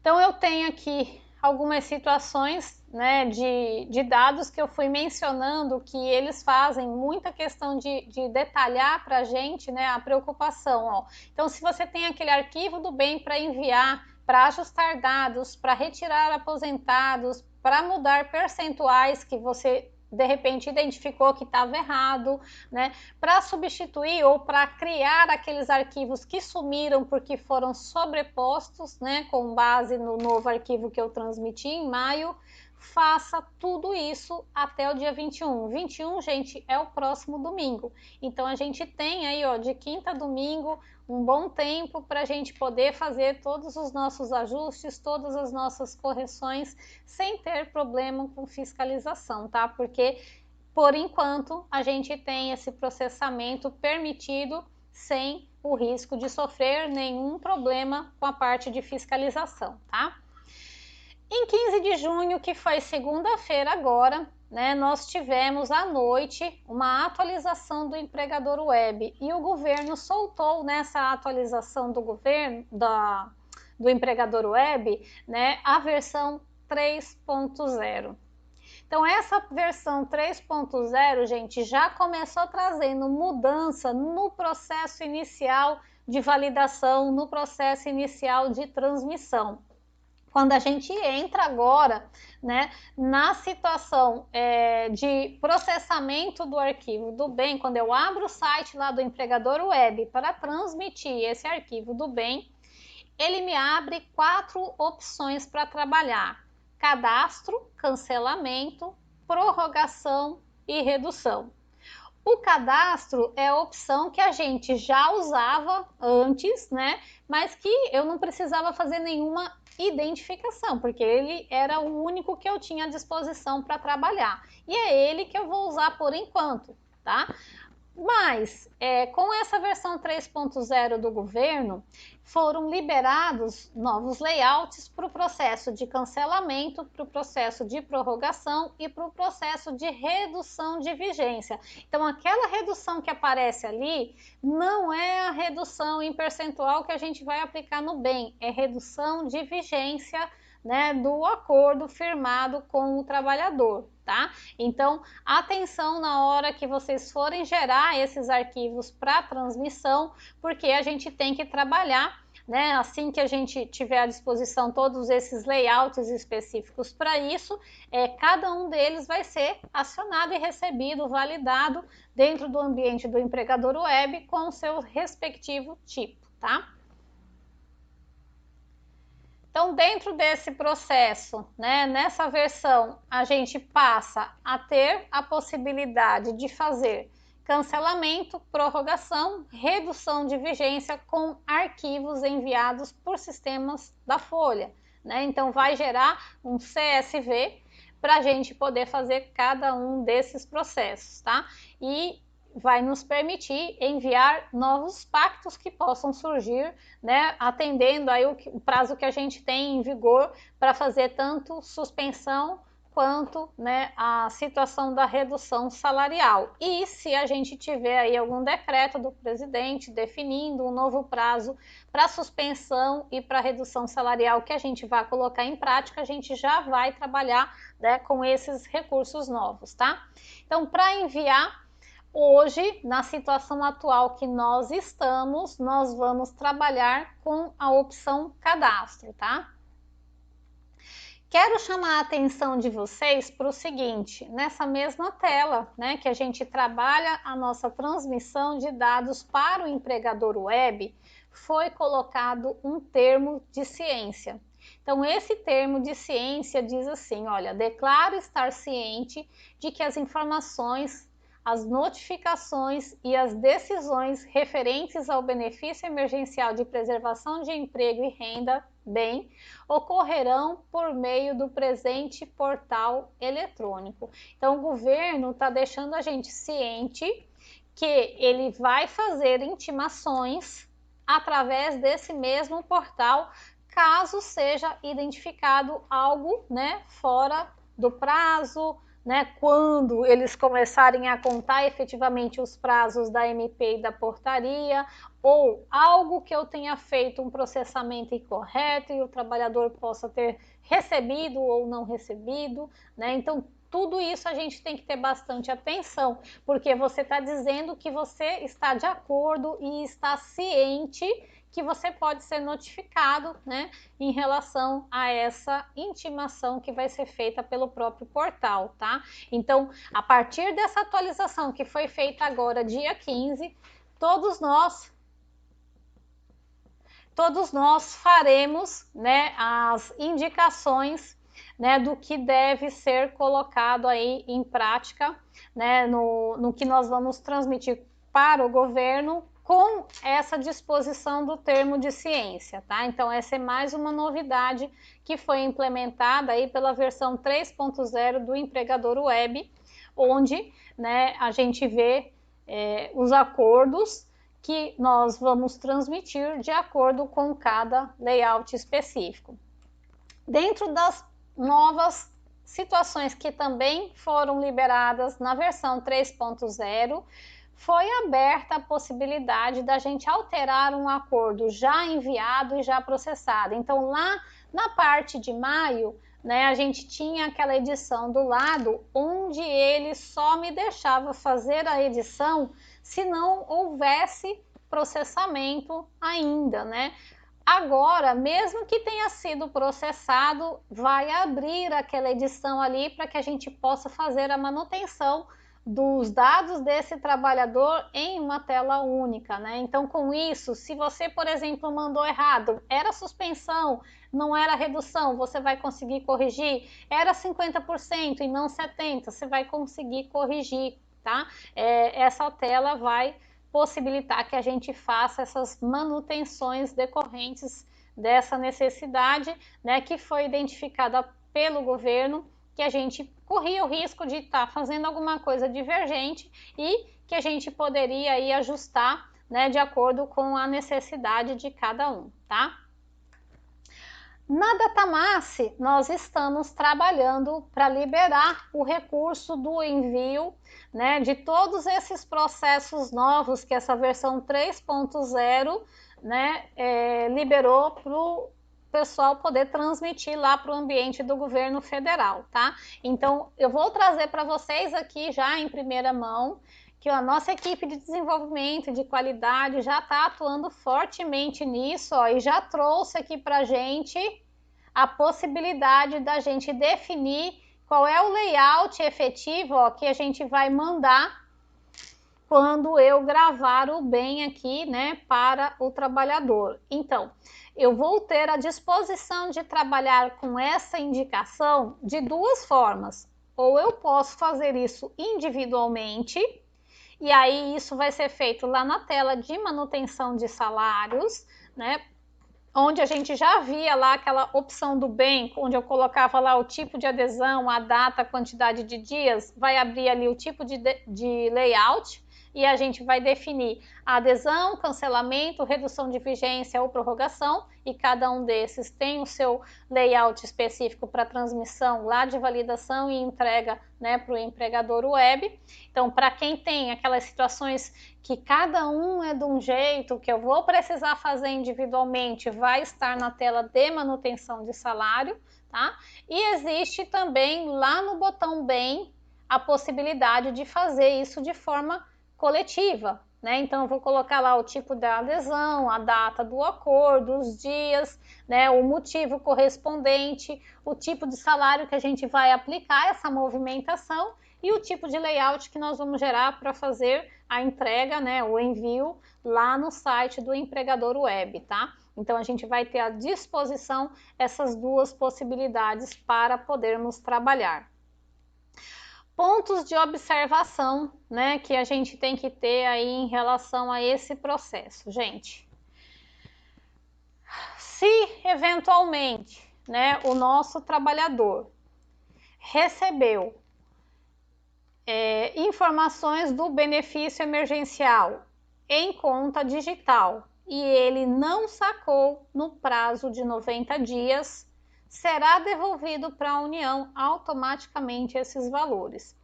Então, eu tenho aqui algumas situações, né, de dados que eu fui mencionando que eles fazem muita questão de detalhar para a gente, né, a preocupação, ó. Então, se você tem aquele arquivo do bem para enviar, para ajustar dados, para retirar aposentados, para mudar percentuais que você de repente identificou que estava errado, né? Para substituir ou para criar aqueles arquivos que sumiram porque foram sobrepostos, né? Com base no novo arquivo que eu transmiti em maio, faça tudo isso até o dia 21. 21, gente, é o próximo domingo. Então, a gente tem aí, ó, de quinta a domingo, um bom tempo para a gente poder fazer todos os nossos ajustes, todas as nossas correções, sem ter problema com fiscalização, tá? Porque, por enquanto, a gente tem esse processamento permitido sem o risco de sofrer nenhum problema com a parte de fiscalização, tá? Em 15 de junho, que foi segunda-feira agora, né, nós tivemos à noite uma atualização do empregador web e o governo soltou nessa atualização do governo, do empregador web, né, a versão 3.0. Então, essa versão 3.0, gente, já começou trazendo mudança no processo inicial de validação, no processo inicial de transmissão. Quando a gente entra agora, né, na situação de processamento do arquivo do bem, quando eu abro o site lá do empregador web para transmitir esse arquivo do bem, ele me abre 4 opções para trabalhar: cadastro, cancelamento, prorrogação e redução. O cadastro é a opção que a gente já usava antes, né? Mas que eu não precisava fazer nenhuma identificação, porque ele era o único que eu tinha à disposição para trabalhar. E é ele que eu vou usar por enquanto, tá? Mas, com essa versão 3.0 do governo, foram liberados novos layouts para o processo de cancelamento, para o processo de prorrogação e para o processo de redução de vigência. Então, aquela redução que aparece ali não é a redução em percentual que a gente vai aplicar no bem, é redução de vigência, né, do acordo firmado com o trabalhador, tá? Então, atenção na hora que vocês forem gerar esses arquivos para transmissão, porque a gente tem que trabalhar, né? Assim que a gente tiver à disposição todos esses layouts específicos para isso, cada um deles vai ser acionado e recebido, validado dentro do ambiente do empregador web com o seu respectivo tipo, tá? Então, dentro desse processo, né, nessa versão, a gente passa a ter a possibilidade de fazer cancelamento, prorrogação, redução de vigência com arquivos enviados por sistemas da Folha, né? Então, vai gerar um CSV para a gente poder fazer cada um desses processos, tá? E vai nos permitir enviar novos pactos que possam surgir, né, atendendo aí o prazo que a gente tem em vigor para fazer tanto suspensão quanto, né, a situação da redução salarial. E se a gente tiver aí algum decreto do presidente definindo um novo prazo para suspensão e para redução salarial que a gente vai colocar em prática, a gente já vai trabalhar, né, com esses recursos novos, tá? Então, para enviar hoje, na situação atual que nós estamos, nós vamos trabalhar com a opção cadastro, tá? Quero chamar a atenção de vocês para o seguinte, nessa mesma tela, né, que a gente trabalha a nossa transmissão de dados para o empregador web, foi colocado um termo de ciência. Então, esse termo de ciência diz assim, olha, declaro estar ciente de que as informações, as notificações e as decisões referentes ao benefício emergencial de preservação de emprego e renda, bem, ocorrerão por meio do presente portal eletrônico. Então, o governo está deixando a gente ciente que ele vai fazer intimações através desse mesmo portal, caso seja identificado algo, né, fora do prazo, né, quando eles começarem a contar efetivamente os prazos da MP e da portaria, ou algo que eu tenha feito um processamento incorreto e o trabalhador possa ter recebido ou não recebido, né? Então, tudo isso a gente tem que ter bastante atenção, porque você está dizendo que você está de acordo e está ciente que você pode ser notificado, né, em relação a essa intimação que vai ser feita pelo próprio portal, tá? Então, a partir dessa atualização que foi feita agora, dia 15, todos nós faremos, né, as indicações, né, do que deve ser colocado aí em prática, né, no que nós vamos transmitir para o governo com essa disposição do termo de ciência, tá? Então, essa é mais uma novidade que foi implementada aí pela versão 3.0 do empregador web, onde, né, a gente vê os acordos que nós vamos transmitir de acordo com cada layout específico. Dentro das novas situações que também foram liberadas na versão 3.0, foi aberta a possibilidade da gente alterar um acordo já enviado e já processado. Então, lá na parte de maio, né, a gente tinha aquela edição do lado onde ele só me deixava fazer a edição se não houvesse processamento ainda, né? Agora, mesmo que tenha sido processado, vai abrir aquela edição ali para que a gente possa fazer a manutenção dos dados desse trabalhador em uma tela única, né? Então, com isso, se você, por exemplo, mandou errado, era suspensão, não era redução, você vai conseguir corrigir, era 50% e não 70%, você vai conseguir corrigir, tá? Essa tela vai possibilitar que a gente faça essas manutenções decorrentes dessa necessidade, né, que foi identificada pelo governo, que a gente corria o risco de estar fazendo alguma coisa divergente e que a gente poderia aí ajustar, né, de acordo com a necessidade de cada um, tá? Na Datamassi, nós estamos trabalhando para liberar o recurso do envio, né, de todos esses processos novos que essa versão 3.0, né, liberou para o pessoal poder transmitir lá para o ambiente do governo federal, tá? Então, eu vou trazer para vocês aqui já em primeira mão que a nossa equipe de desenvolvimento de qualidade já está atuando fortemente nisso, ó, e já trouxe aqui para a gente a possibilidade da gente definir qual é o layout efetivo, ó, que a gente vai mandar quando eu gravar o bem aqui, né, para o trabalhador. Então, eu vou ter a disposição de trabalhar com essa indicação de duas formas. Ou eu posso fazer isso individualmente, e aí isso vai ser feito lá na tela de manutenção de salários, né, onde a gente já via lá aquela opção do bem, onde eu colocava lá o tipo de adesão, a data, a quantidade de dias, vai abrir ali o tipo de layout, e a gente vai definir a adesão, cancelamento, redução de vigência ou prorrogação, e cada um desses tem o seu layout específico para transmissão lá de validação e entrega, né, para o empregador web. Então, para quem tem aquelas situações que cada um é de um jeito, que eu vou precisar fazer individualmente, vai estar na tela de manutenção de salário, tá? E existe também lá no botão Bem a possibilidade de fazer isso de forma coletiva, né? Então eu vou colocar lá o tipo da adesão, a data do acordo, os dias, né? O motivo correspondente, o tipo de salário que a gente vai aplicar essa movimentação e o tipo de layout que nós vamos gerar para fazer a entrega, né? O envio lá no site do empregador web, tá? Então a gente vai ter à disposição essas duas possibilidades para podermos trabalhar. Pontos de observação, né, que a gente tem que ter aí em relação a esse processo, gente. Se eventualmente, né, o nosso trabalhador recebeu informações do benefício emergencial em conta digital e ele não sacou no prazo de 90 dias, será devolvido para a União automaticamente esses valores.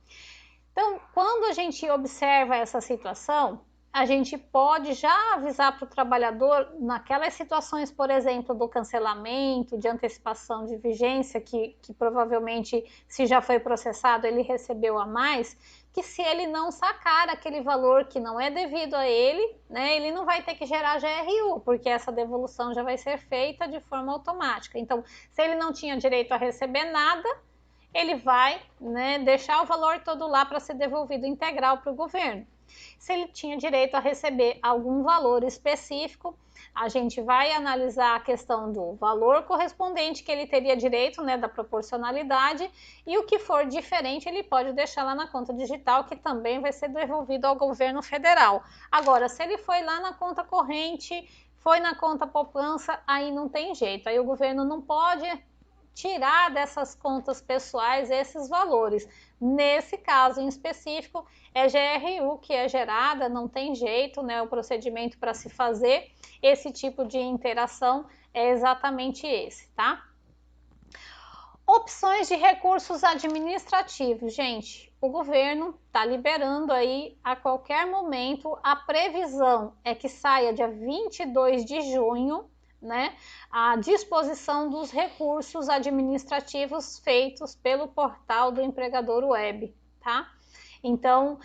Então, quando a gente observa essa situação, a gente pode já avisar para o trabalhador, naquelas situações, por exemplo, do cancelamento, de antecipação de vigência, que provavelmente, se já foi processado, ele recebeu a mais, que se ele não sacar aquele valor que não é devido a ele, né, ele não vai ter que gerar GRU, porque essa devolução já vai ser feita de forma automática. Então, se ele não tinha direito a receber nada, ele vai, né, deixar o valor todo lá para ser devolvido integral para o governo. Se ele tinha direito a receber algum valor específico, a gente vai analisar a questão do valor correspondente que ele teria direito, né, da proporcionalidade, e o que for diferente ele pode deixar lá na conta digital, que também vai ser devolvido ao governo federal. Agora, se ele foi lá na conta corrente, foi na conta poupança, aí não tem jeito, aí o governo não pode tirar dessas contas pessoais esses valores. Nesse caso em específico, é GRU que é gerada, não tem jeito, né? O procedimento para se fazer esse tipo de interação é exatamente esse, tá? Opções de recursos administrativos, gente. O governo está liberando aí a qualquer momento. A previsão é que saia dia 22 de junho, né, a disposição dos recursos administrativos feitos pelo portal do empregador web, tá? Então,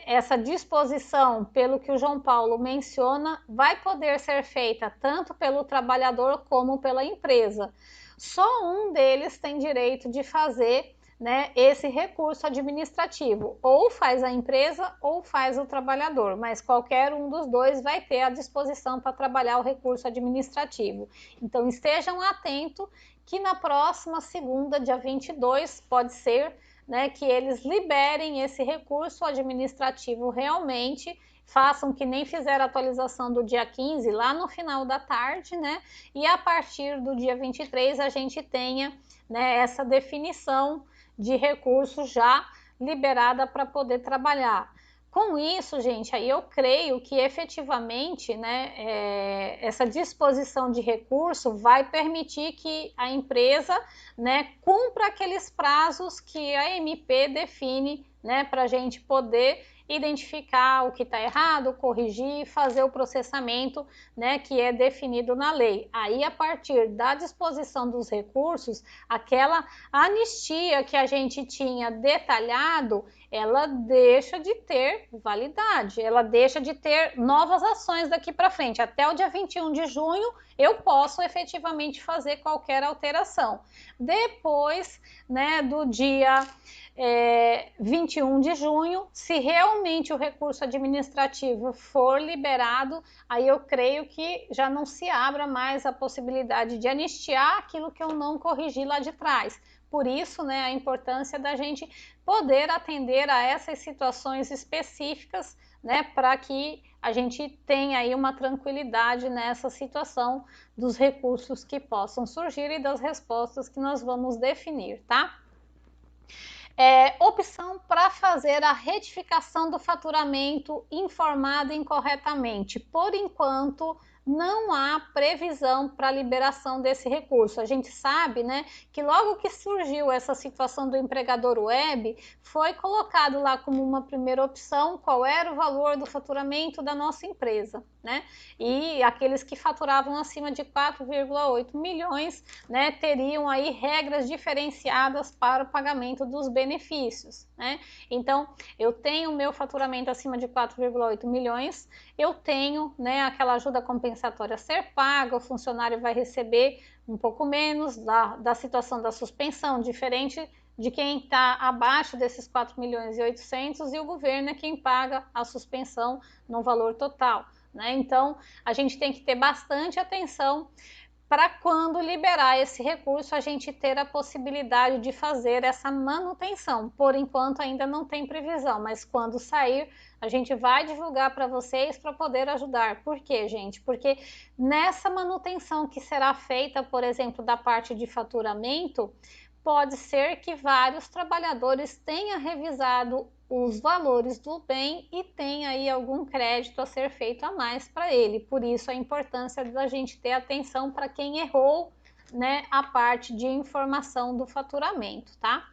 essa disposição, pelo que o João Paulo menciona, vai poder ser feita tanto pelo trabalhador como pela empresa. Só um deles tem direito de fazer, né, esse recurso administrativo, ou faz a empresa ou faz o trabalhador, mas qualquer um dos dois vai ter à disposição para trabalhar o recurso administrativo. Então estejam atentos que na próxima segunda, dia 22, pode ser, né, que eles liberem esse recurso administrativo realmente, façam que nem fizeram a atualização do dia 15, lá no final da tarde, né, e a partir do dia 23 a gente tenha, né, essa definição de recurso já liberada para poder trabalhar. Com isso, gente, aí eu creio que efetivamente, né, essa disposição de recurso vai permitir que a empresa, né, cumpra aqueles prazos que a MP define, né, para a gente poder identificar o que está errado, corrigir, fazer o processamento, né, que é definido na lei. Aí, a partir da disposição dos recursos, aquela anistia que a gente tinha detalhado, ela deixa de ter validade, ela deixa de ter novas ações daqui para frente. Até o dia 21 de junho, eu posso efetivamente fazer qualquer alteração. Depois, né, do dia 21 de junho, se realmente o recurso administrativo for liberado, aí eu creio que já não se abra mais a possibilidade de anistiar aquilo que eu não corrigi lá de trás. Por isso, né, a importância da gente poder atender a essas situações específicas, né, para que a gente tenha aí uma tranquilidade nessa situação dos recursos que possam surgir e das respostas que nós vamos definir, tá? Opção para fazer a retificação do faturamento informado incorretamente. Por enquanto, não há previsão para a liberação desse recurso. A gente sabe, né, que logo que surgiu essa situação do empregador web, foi colocado lá como uma primeira opção qual era o valor do faturamento da nossa empresa, né? E aqueles que faturavam acima de 4,8 milhões, né, teriam aí regras diferenciadas para o pagamento dos benefícios, né? Então, eu tenho o meu faturamento acima de 4,8 milhões, eu tenho, né, aquela ajuda compensatória a ser paga, o funcionário vai receber um pouco menos da situação da suspensão, diferente de quem está abaixo desses 4 milhões e 800 e o governo é quem paga a suspensão no valor total, né? Então, a gente tem que ter bastante atenção para quando liberar esse recurso a gente ter a possibilidade de fazer essa manutenção. Por enquanto ainda não tem previsão, mas quando sair a gente vai divulgar para vocês para poder ajudar. Por quê, gente? Porque nessa manutenção que será feita, por exemplo, da parte de faturamento, pode ser que vários trabalhadores tenham revisado os valores do bem e tem aí algum crédito a ser feito a mais para ele. Por isso a importância da gente ter atenção para quem errou, né, a parte de informação do faturamento, tá?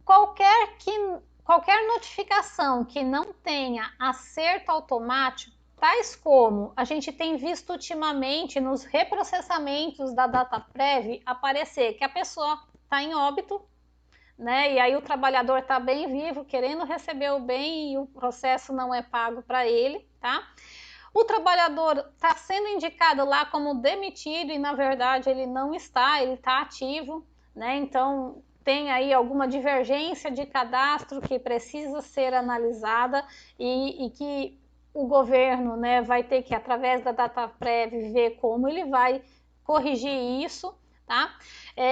Qualquer notificação que não tenha acerto automático, tais como a gente tem visto ultimamente nos reprocessamentos da DataPrev aparecer que a pessoa está em óbito, né? E aí o trabalhador está bem vivo, querendo receber o bem e o processo não é pago para ele, tá? O trabalhador está sendo indicado lá como demitido e na verdade ele não está, ele está ativo, né? Então tem aí alguma divergência de cadastro que precisa ser analisada e que o governo, né, vai ter que, através da DataPrev, ver como ele vai corrigir isso, tá?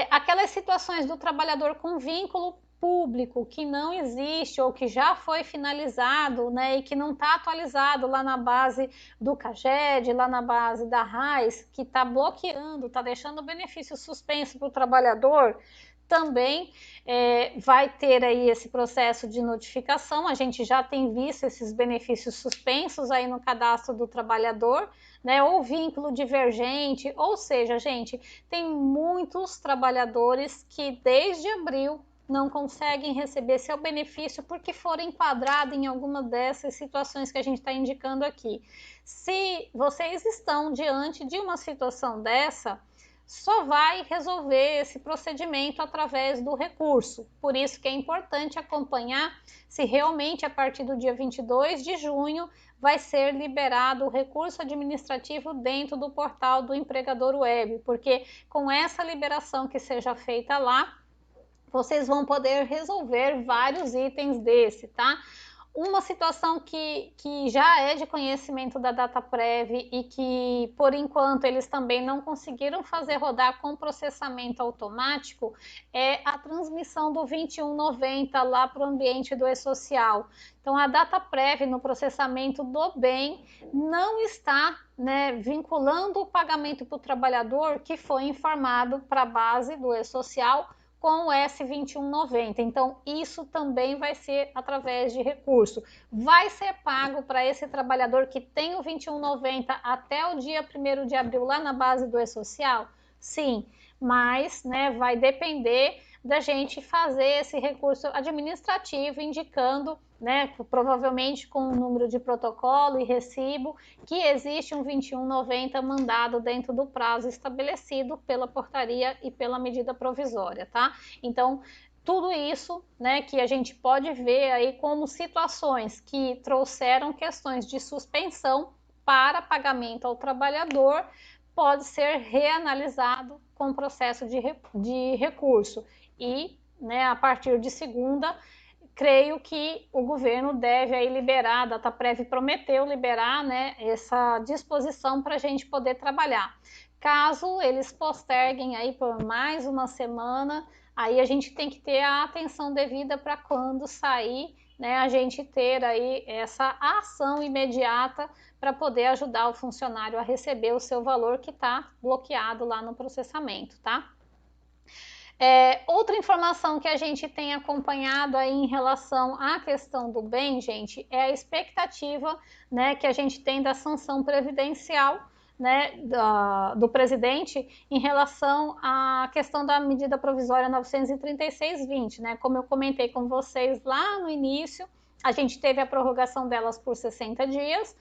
Aquelas situações do trabalhador com vínculo público que não existe ou que já foi finalizado, né, e que não está atualizado lá na base do CAGED, lá na base da RAIS, que está bloqueando, está deixando o benefício suspenso para o trabalhador, também vai ter aí esse processo de notificação. A gente já tem visto esses benefícios suspensos aí no cadastro do trabalhador, né, ou vínculo divergente, ou seja, gente, tem muitos trabalhadores que desde abril não conseguem receber seu benefício porque foram enquadrados em alguma dessas situações que a gente está indicando aqui. Se vocês estão diante de uma situação dessa, só vai resolver esse procedimento através do recurso. Por isso que é importante acompanhar se realmente a partir do dia 22 de junho vai ser liberado o recurso administrativo dentro do portal do empregador web, porque com essa liberação que seja feita lá, vocês vão poder resolver vários itens desse, tá? Uma situação que já é de conhecimento da DataPrev e que, por enquanto, eles também não conseguiram fazer rodar com processamento automático é a transmissão do 2190 lá para o ambiente do e-social. Então, a DataPrev no processamento do bem não está, né, vinculando o pagamento para o trabalhador que foi informado para a base do e-social com o S2190. Então, isso também vai ser através de recurso. Vai ser pago para esse trabalhador que tem o 2190 até o dia 1º de abril lá na base do e-social? Sim, mas, né, vai depender da gente fazer esse recurso administrativo indicando, né, provavelmente com o número de protocolo e recibo, que existe um 2190 mandado dentro do prazo estabelecido pela portaria e pela medida provisória, tá? Então, tudo isso, né, que a gente pode ver aí como situações que trouxeram questões de suspensão para pagamento ao trabalhador, pode ser reanalisado com processo de recurso. E, né, a partir de segunda, creio que o governo deve aí liberar, a DataPrev prometeu liberar, né, essa disposição para a gente poder trabalhar. Caso eles posterguem aí por mais uma semana, aí a gente tem que ter a atenção devida para quando sair, né, a gente ter aí essa ação imediata para poder ajudar o funcionário a receber o seu valor que está bloqueado lá no processamento, tá? Outra Outra informação que a gente tem acompanhado aí em relação à questão do bem, gente, é a expectativa, né, que a gente tem da sanção previdencial, né, do presidente em relação à questão da medida provisória 936/20, né? Como eu comentei com vocês lá no início, a gente teve a prorrogação delas por 60 dias.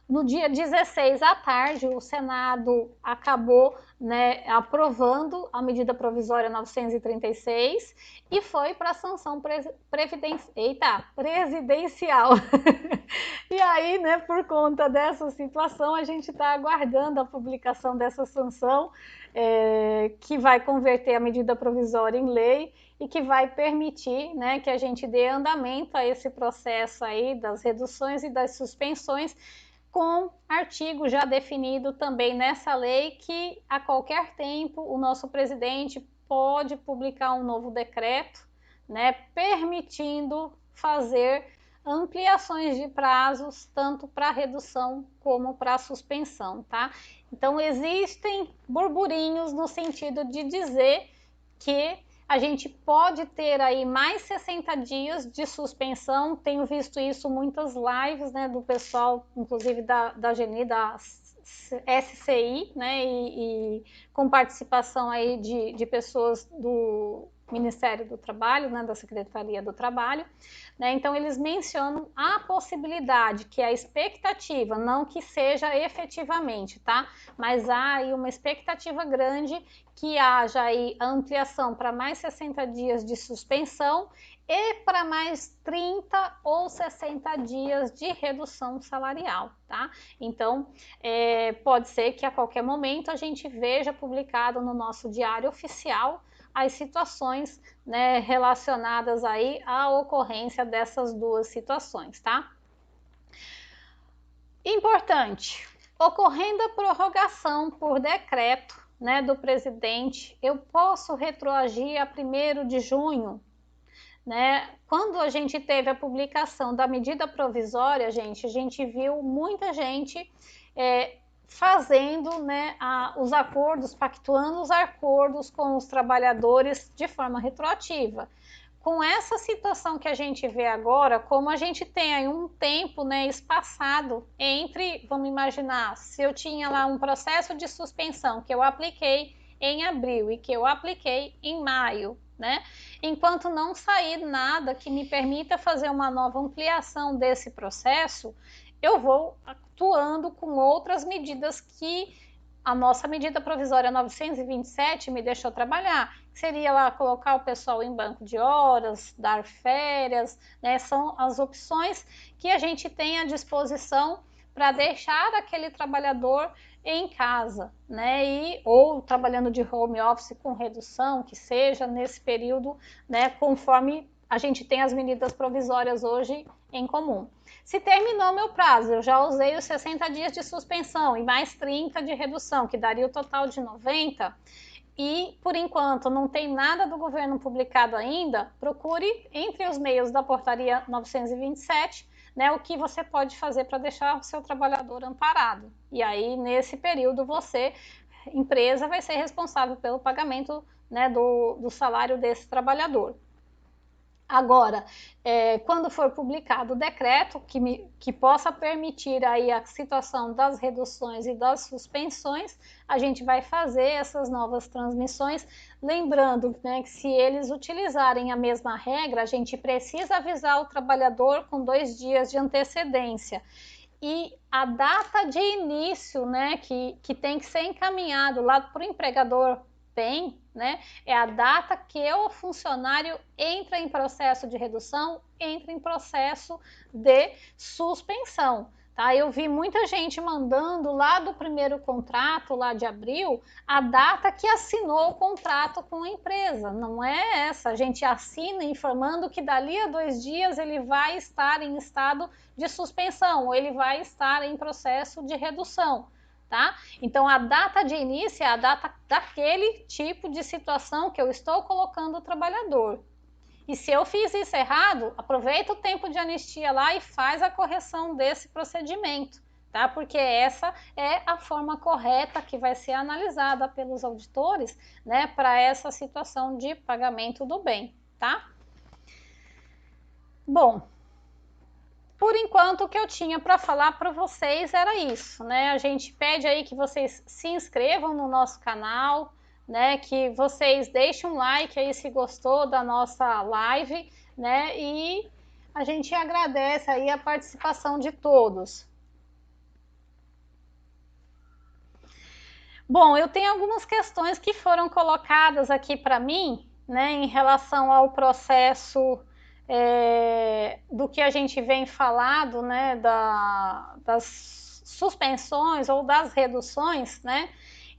No dia 16 à tarde, o Senado acabou, né, aprovando a medida provisória 936 e foi para a sanção presidencial. E aí, né, por conta dessa situação, a gente está aguardando a publicação dessa sanção, que vai converter a medida provisória em lei e que vai permitir, né, que a gente dê andamento a esse processo aí das reduções e das suspensões, com artigo já definido também nessa lei que a qualquer tempo o nosso presidente pode publicar um novo decreto, né, permitindo fazer ampliações de prazos tanto para redução como para suspensão, tá? Então existem burburinhos no sentido de dizer que a gente pode ter aí mais 60 dias de suspensão. Tenho visto isso muitas lives, né, do pessoal, inclusive da Geni, da SCI, né, e com participação aí de pessoas do Ministério do Trabalho, né, da Secretaria do Trabalho, né? Então eles mencionam a possibilidade, que é a expectativa, não que seja efetivamente, tá? Mas há aí uma expectativa grande que haja aí a ampliação para mais 60 dias de suspensão e para mais 30 ou 60 dias de redução salarial, tá? Então, pode ser que a qualquer momento a gente veja publicado no nosso diário oficial as situações, né, relacionadas aí à ocorrência dessas duas situações, tá? Importante, ocorrendo a prorrogação por decreto, né, do presidente, eu posso retroagir a 1º de junho, né? Quando a gente teve a publicação da medida provisória, gente, a gente viu muita gente fazendo, né, os acordos, pactuando os acordos com os trabalhadores de forma retroativa. Com essa situação que a gente vê agora, como a gente tem aí um tempo, né, espaçado entre, vamos imaginar, se eu tinha lá um processo de suspensão que eu apliquei em abril e que eu apliquei em maio, né? Enquanto não sair nada que me permita fazer uma nova ampliação desse processo, eu vou atuando com outras medidas que a nossa medida provisória 927 me deixou trabalhar, que seria lá colocar o pessoal em banco de horas, dar férias, né? São as opções que a gente tem à disposição para deixar aquele trabalhador em casa, né? Ou trabalhando de home office com redução, que seja nesse período, né? Conforme a gente tem as medidas provisórias hoje em comum. Se terminou meu prazo, eu já usei os 60 dias de suspensão e mais 30 de redução, que daria o total de 90, e por enquanto não tem nada do governo publicado ainda, procure entre os meios da portaria 927, né, o que você pode fazer para deixar o seu trabalhador amparado. E aí, nesse período, você, empresa, vai ser responsável pelo pagamento, né, do salário desse trabalhador. Agora, quando for publicado o decreto que possa permitir aí a situação das reduções e das suspensões, a gente vai fazer essas novas transmissões, lembrando, né, que se eles utilizarem a mesma regra, a gente precisa avisar o trabalhador com 2 dias de antecedência. E a data de início, né, que tem que ser encaminhado lá para o empregador bem, né, é a data que o funcionário entra em processo de redução, entra em processo de suspensão, tá? Eu vi muita gente mandando lá do primeiro contrato, lá de abril, a data que assinou o contrato com a empresa. Não é essa, a gente assina informando que dali a 2 dias ele vai estar em estado de suspensão, ou ele vai estar em processo de redução. Tá? Então, a data de início é a data daquele tipo de situação que eu estou colocando o trabalhador. E se eu fiz isso errado, aproveita o tempo de anistia lá e faz a correção desse procedimento, tá? Porque essa é a forma correta que vai ser analisada pelos auditores, né, para essa situação de pagamento do bem, tá? Bom, por enquanto o que eu tinha para falar para vocês era isso, né? A gente pede aí que vocês se inscrevam no nosso canal, né? Que vocês deixem um like aí se gostou da nossa live, né? E a gente agradece aí a participação de todos. Bom, eu tenho algumas questões que foram colocadas aqui para mim, né, em relação ao processo do que a gente vem falado, né, das suspensões ou das reduções, né?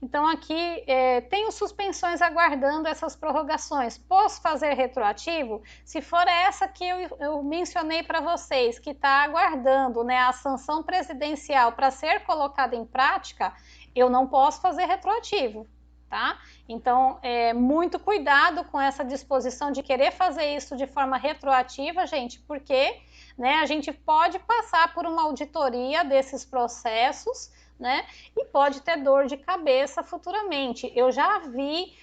Então aqui tenho suspensões aguardando essas prorrogações. Posso fazer retroativo? Se for essa que eu mencionei para vocês, que está aguardando, né, a sanção presidencial para ser colocada em prática, eu não posso fazer retroativo, tá? Então, muito cuidado com essa disposição de querer fazer isso de forma retroativa, gente, porque, né, a gente pode passar por uma auditoria desses processos, né, e pode ter dor de cabeça futuramente. Eu já vi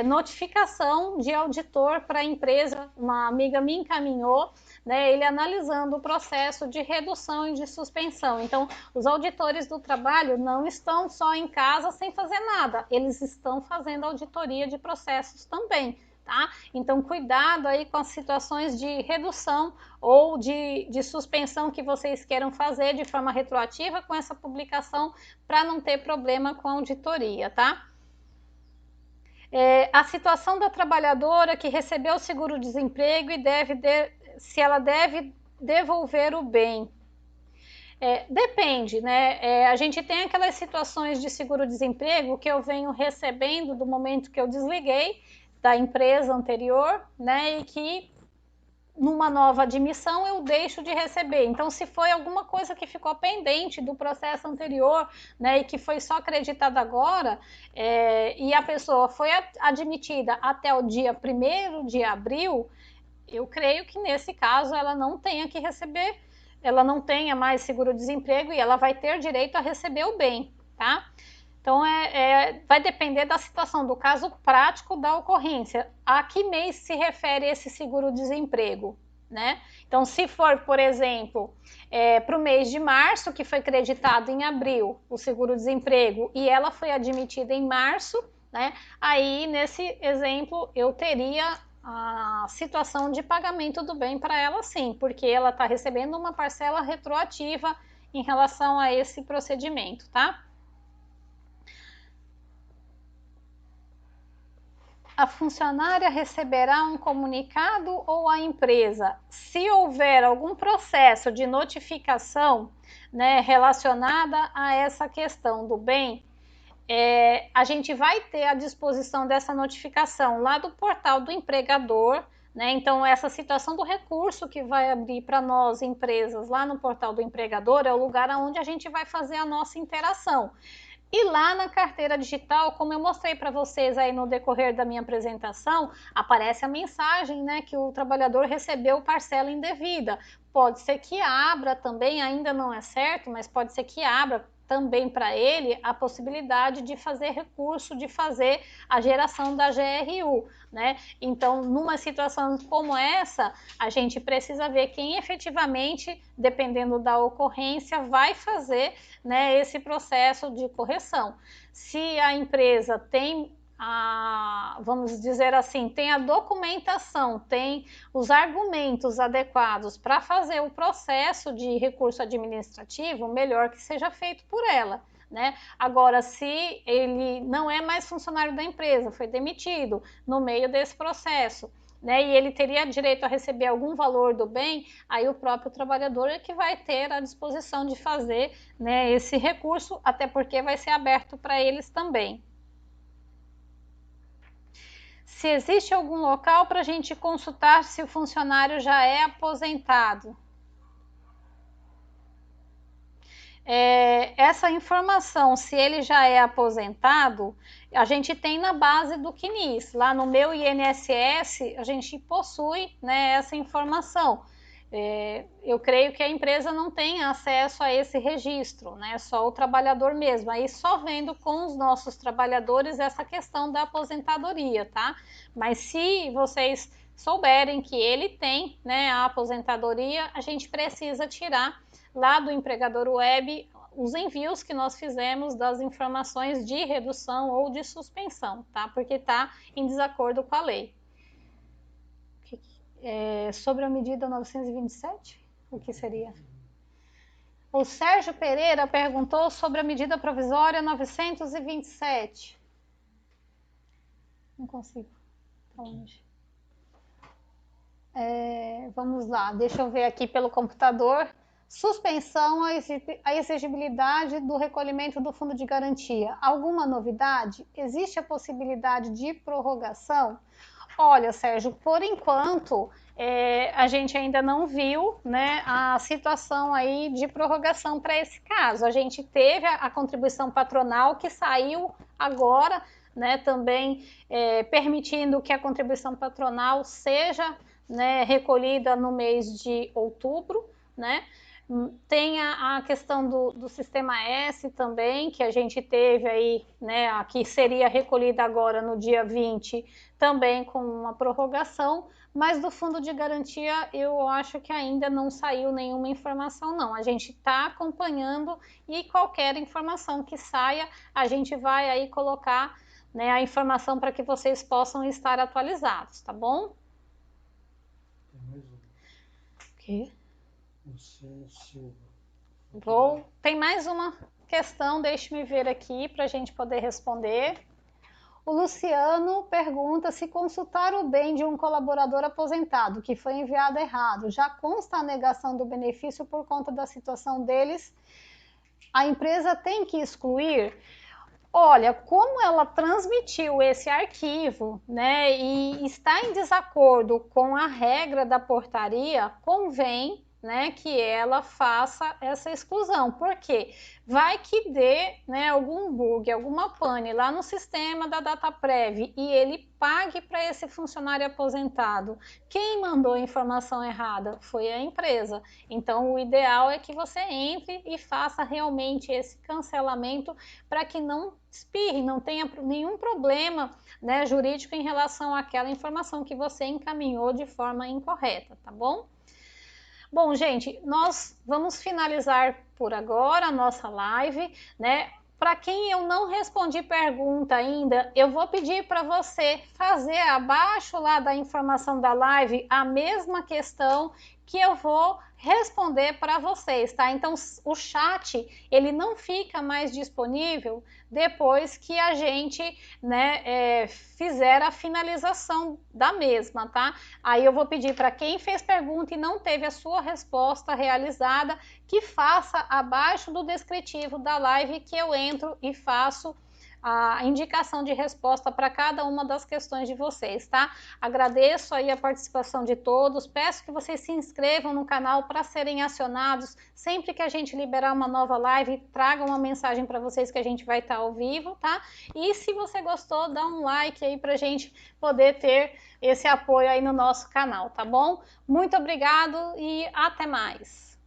notificação de auditor para a empresa, uma amiga me encaminhou, né, ele analisando o processo de redução e de suspensão. Então, os auditores do trabalho não estão só em casa sem fazer nada, eles estão fazendo auditoria de processos também, tá? Então, cuidado aí com as situações de redução ou de suspensão que vocês queiram fazer de forma retroativa com essa publicação para não ter problema com a auditoria, tá? A situação da trabalhadora que recebeu o seguro-desemprego e se ela deve devolver o bem. Depende, né? A gente tem aquelas situações de seguro-desemprego que eu venho recebendo do momento que eu desliguei da empresa anterior, né? E que numa nova admissão eu deixo de receber. Então, se foi alguma coisa que ficou pendente do processo anterior, né, e que foi só acreditada agora, e a pessoa foi admitida até o dia 1º de abril, eu creio que nesse caso ela não tenha que receber, ela não tenha mais seguro-desemprego e ela vai ter direito a receber o bem, tá? Então, vai depender da situação, do caso prático da ocorrência. A que mês se refere esse seguro-desemprego, né? Então, se for, por exemplo, para o mês de março, que foi creditado em abril, o seguro-desemprego, e ela foi admitida em março, né? Aí, nesse exemplo, eu teria a situação de pagamento do bem para ela, sim, porque ela está recebendo uma parcela retroativa em relação a esse procedimento, tá? A funcionária receberá um comunicado ou a empresa? Se houver algum processo de notificação, né, relacionada a essa questão do bem, a gente vai ter à disposição dessa notificação lá do portal do empregador, né? Então, essa situação do recurso que vai abrir para nós, empresas, lá no portal do empregador, é o lugar onde a gente vai fazer a nossa interação. E lá na carteira digital, como eu mostrei para vocês aí no decorrer da minha apresentação, aparece a mensagem, né, que o trabalhador recebeu parcela indevida. Pode ser que abra também, ainda não é certo, mas pode ser que abra também para ele a possibilidade de fazer recurso, de fazer a geração da GRU, né? Então, numa situação como essa, a gente precisa ver quem efetivamente, dependendo da ocorrência, vai fazer, né, esse processo de correção. Se a empresa tem vamos dizer assim, tem a documentação, tem os argumentos adequados para fazer o processo de recurso administrativo, melhor que seja feito por ela, né? Agora, se ele não é mais funcionário da empresa, foi demitido no meio desse processo, né, e ele teria direito a receber algum valor do bem, aí o próprio trabalhador é que vai ter a disposição de fazer, né, esse recurso, até porque vai ser aberto para eles também. Se existe algum local para a gente consultar se o funcionário já é aposentado. Essa informação, se ele já é aposentado, a gente tem na base do CNIS. Lá no meu INSS, a gente possui, né, essa informação. eu creio que a empresa não tem acesso a esse registro, né? Só o trabalhador mesmo. Aí só vendo com os nossos trabalhadores essa questão da aposentadoria, tá? Mas se vocês souberem que ele tem, né, a aposentadoria, a gente precisa tirar lá do empregador web os envios que nós fizemos das informações de redução ou de suspensão, tá? Porque está em desacordo com a lei. Sobre a medida 927, o que seria? O Sérgio Pereira perguntou sobre a medida provisória 927. Não consigo. Tá longe. Vamos lá, deixa eu ver aqui pelo computador. Suspensão à exigibilidade do recolhimento do fundo de garantia. Alguma novidade? Existe a possibilidade de prorrogação? Olha, Sérgio, por enquanto a gente ainda não viu, né, a situação aí de prorrogação para esse caso. A gente teve a contribuição patronal que saiu agora, né, também permitindo que a contribuição patronal seja, né, recolhida no mês de outubro, né? Tem a questão do sistema S também, que a gente teve aí, né, que seria recolhida agora no dia 20, também com uma prorrogação, mas do fundo de garantia eu acho que ainda não saiu nenhuma informação não. A gente está acompanhando e qualquer informação que saia, a gente vai aí colocar, né, a informação para que vocês possam estar atualizados, tá bom? Tem mais um. O quê? Luciano Silva. Tem mais uma questão, deixe-me ver aqui para a gente poder responder. O Luciano pergunta se consultar o bem de um colaborador aposentado que foi enviado errado, já consta a negação do benefício por conta da situação deles, a empresa tem que excluir? Olha, como ela transmitiu esse arquivo, né, e está em desacordo com a regra da portaria, convém, né, que ela faça essa exclusão, porque vai que dê, né, algum bug, alguma pane lá no sistema da Dataprev e ele pague para esse funcionário aposentado. Quem mandou a informação errada foi a empresa. Então, o ideal é que você entre e faça realmente esse cancelamento para que não espirre, não tenha nenhum problema, né, jurídico em relação àquela informação que você encaminhou de forma incorreta, tá bom? Bom, gente, nós vamos finalizar por agora a nossa live, né? Para quem eu não respondi pergunta ainda, eu vou pedir para você fazer abaixo lá da informação da live a mesma questão que eu vou responder para vocês, tá? Então, o chat, ele não fica mais disponível depois que a gente, né, fizer a finalização da mesma, tá? Aí eu vou pedir para quem fez pergunta e não teve a sua resposta realizada, que faça abaixo do descritivo da live que eu entro e faço a indicação de resposta para cada uma das questões de vocês, tá? Agradeço aí a participação de todos, peço que vocês se inscrevam no canal para serem acionados sempre que a gente liberar uma nova live, traga uma mensagem para vocês que a gente vai estar ao vivo, tá? E se você gostou, dá um like aí para a gente poder ter esse apoio aí no nosso canal, tá bom? Muito obrigado e até mais!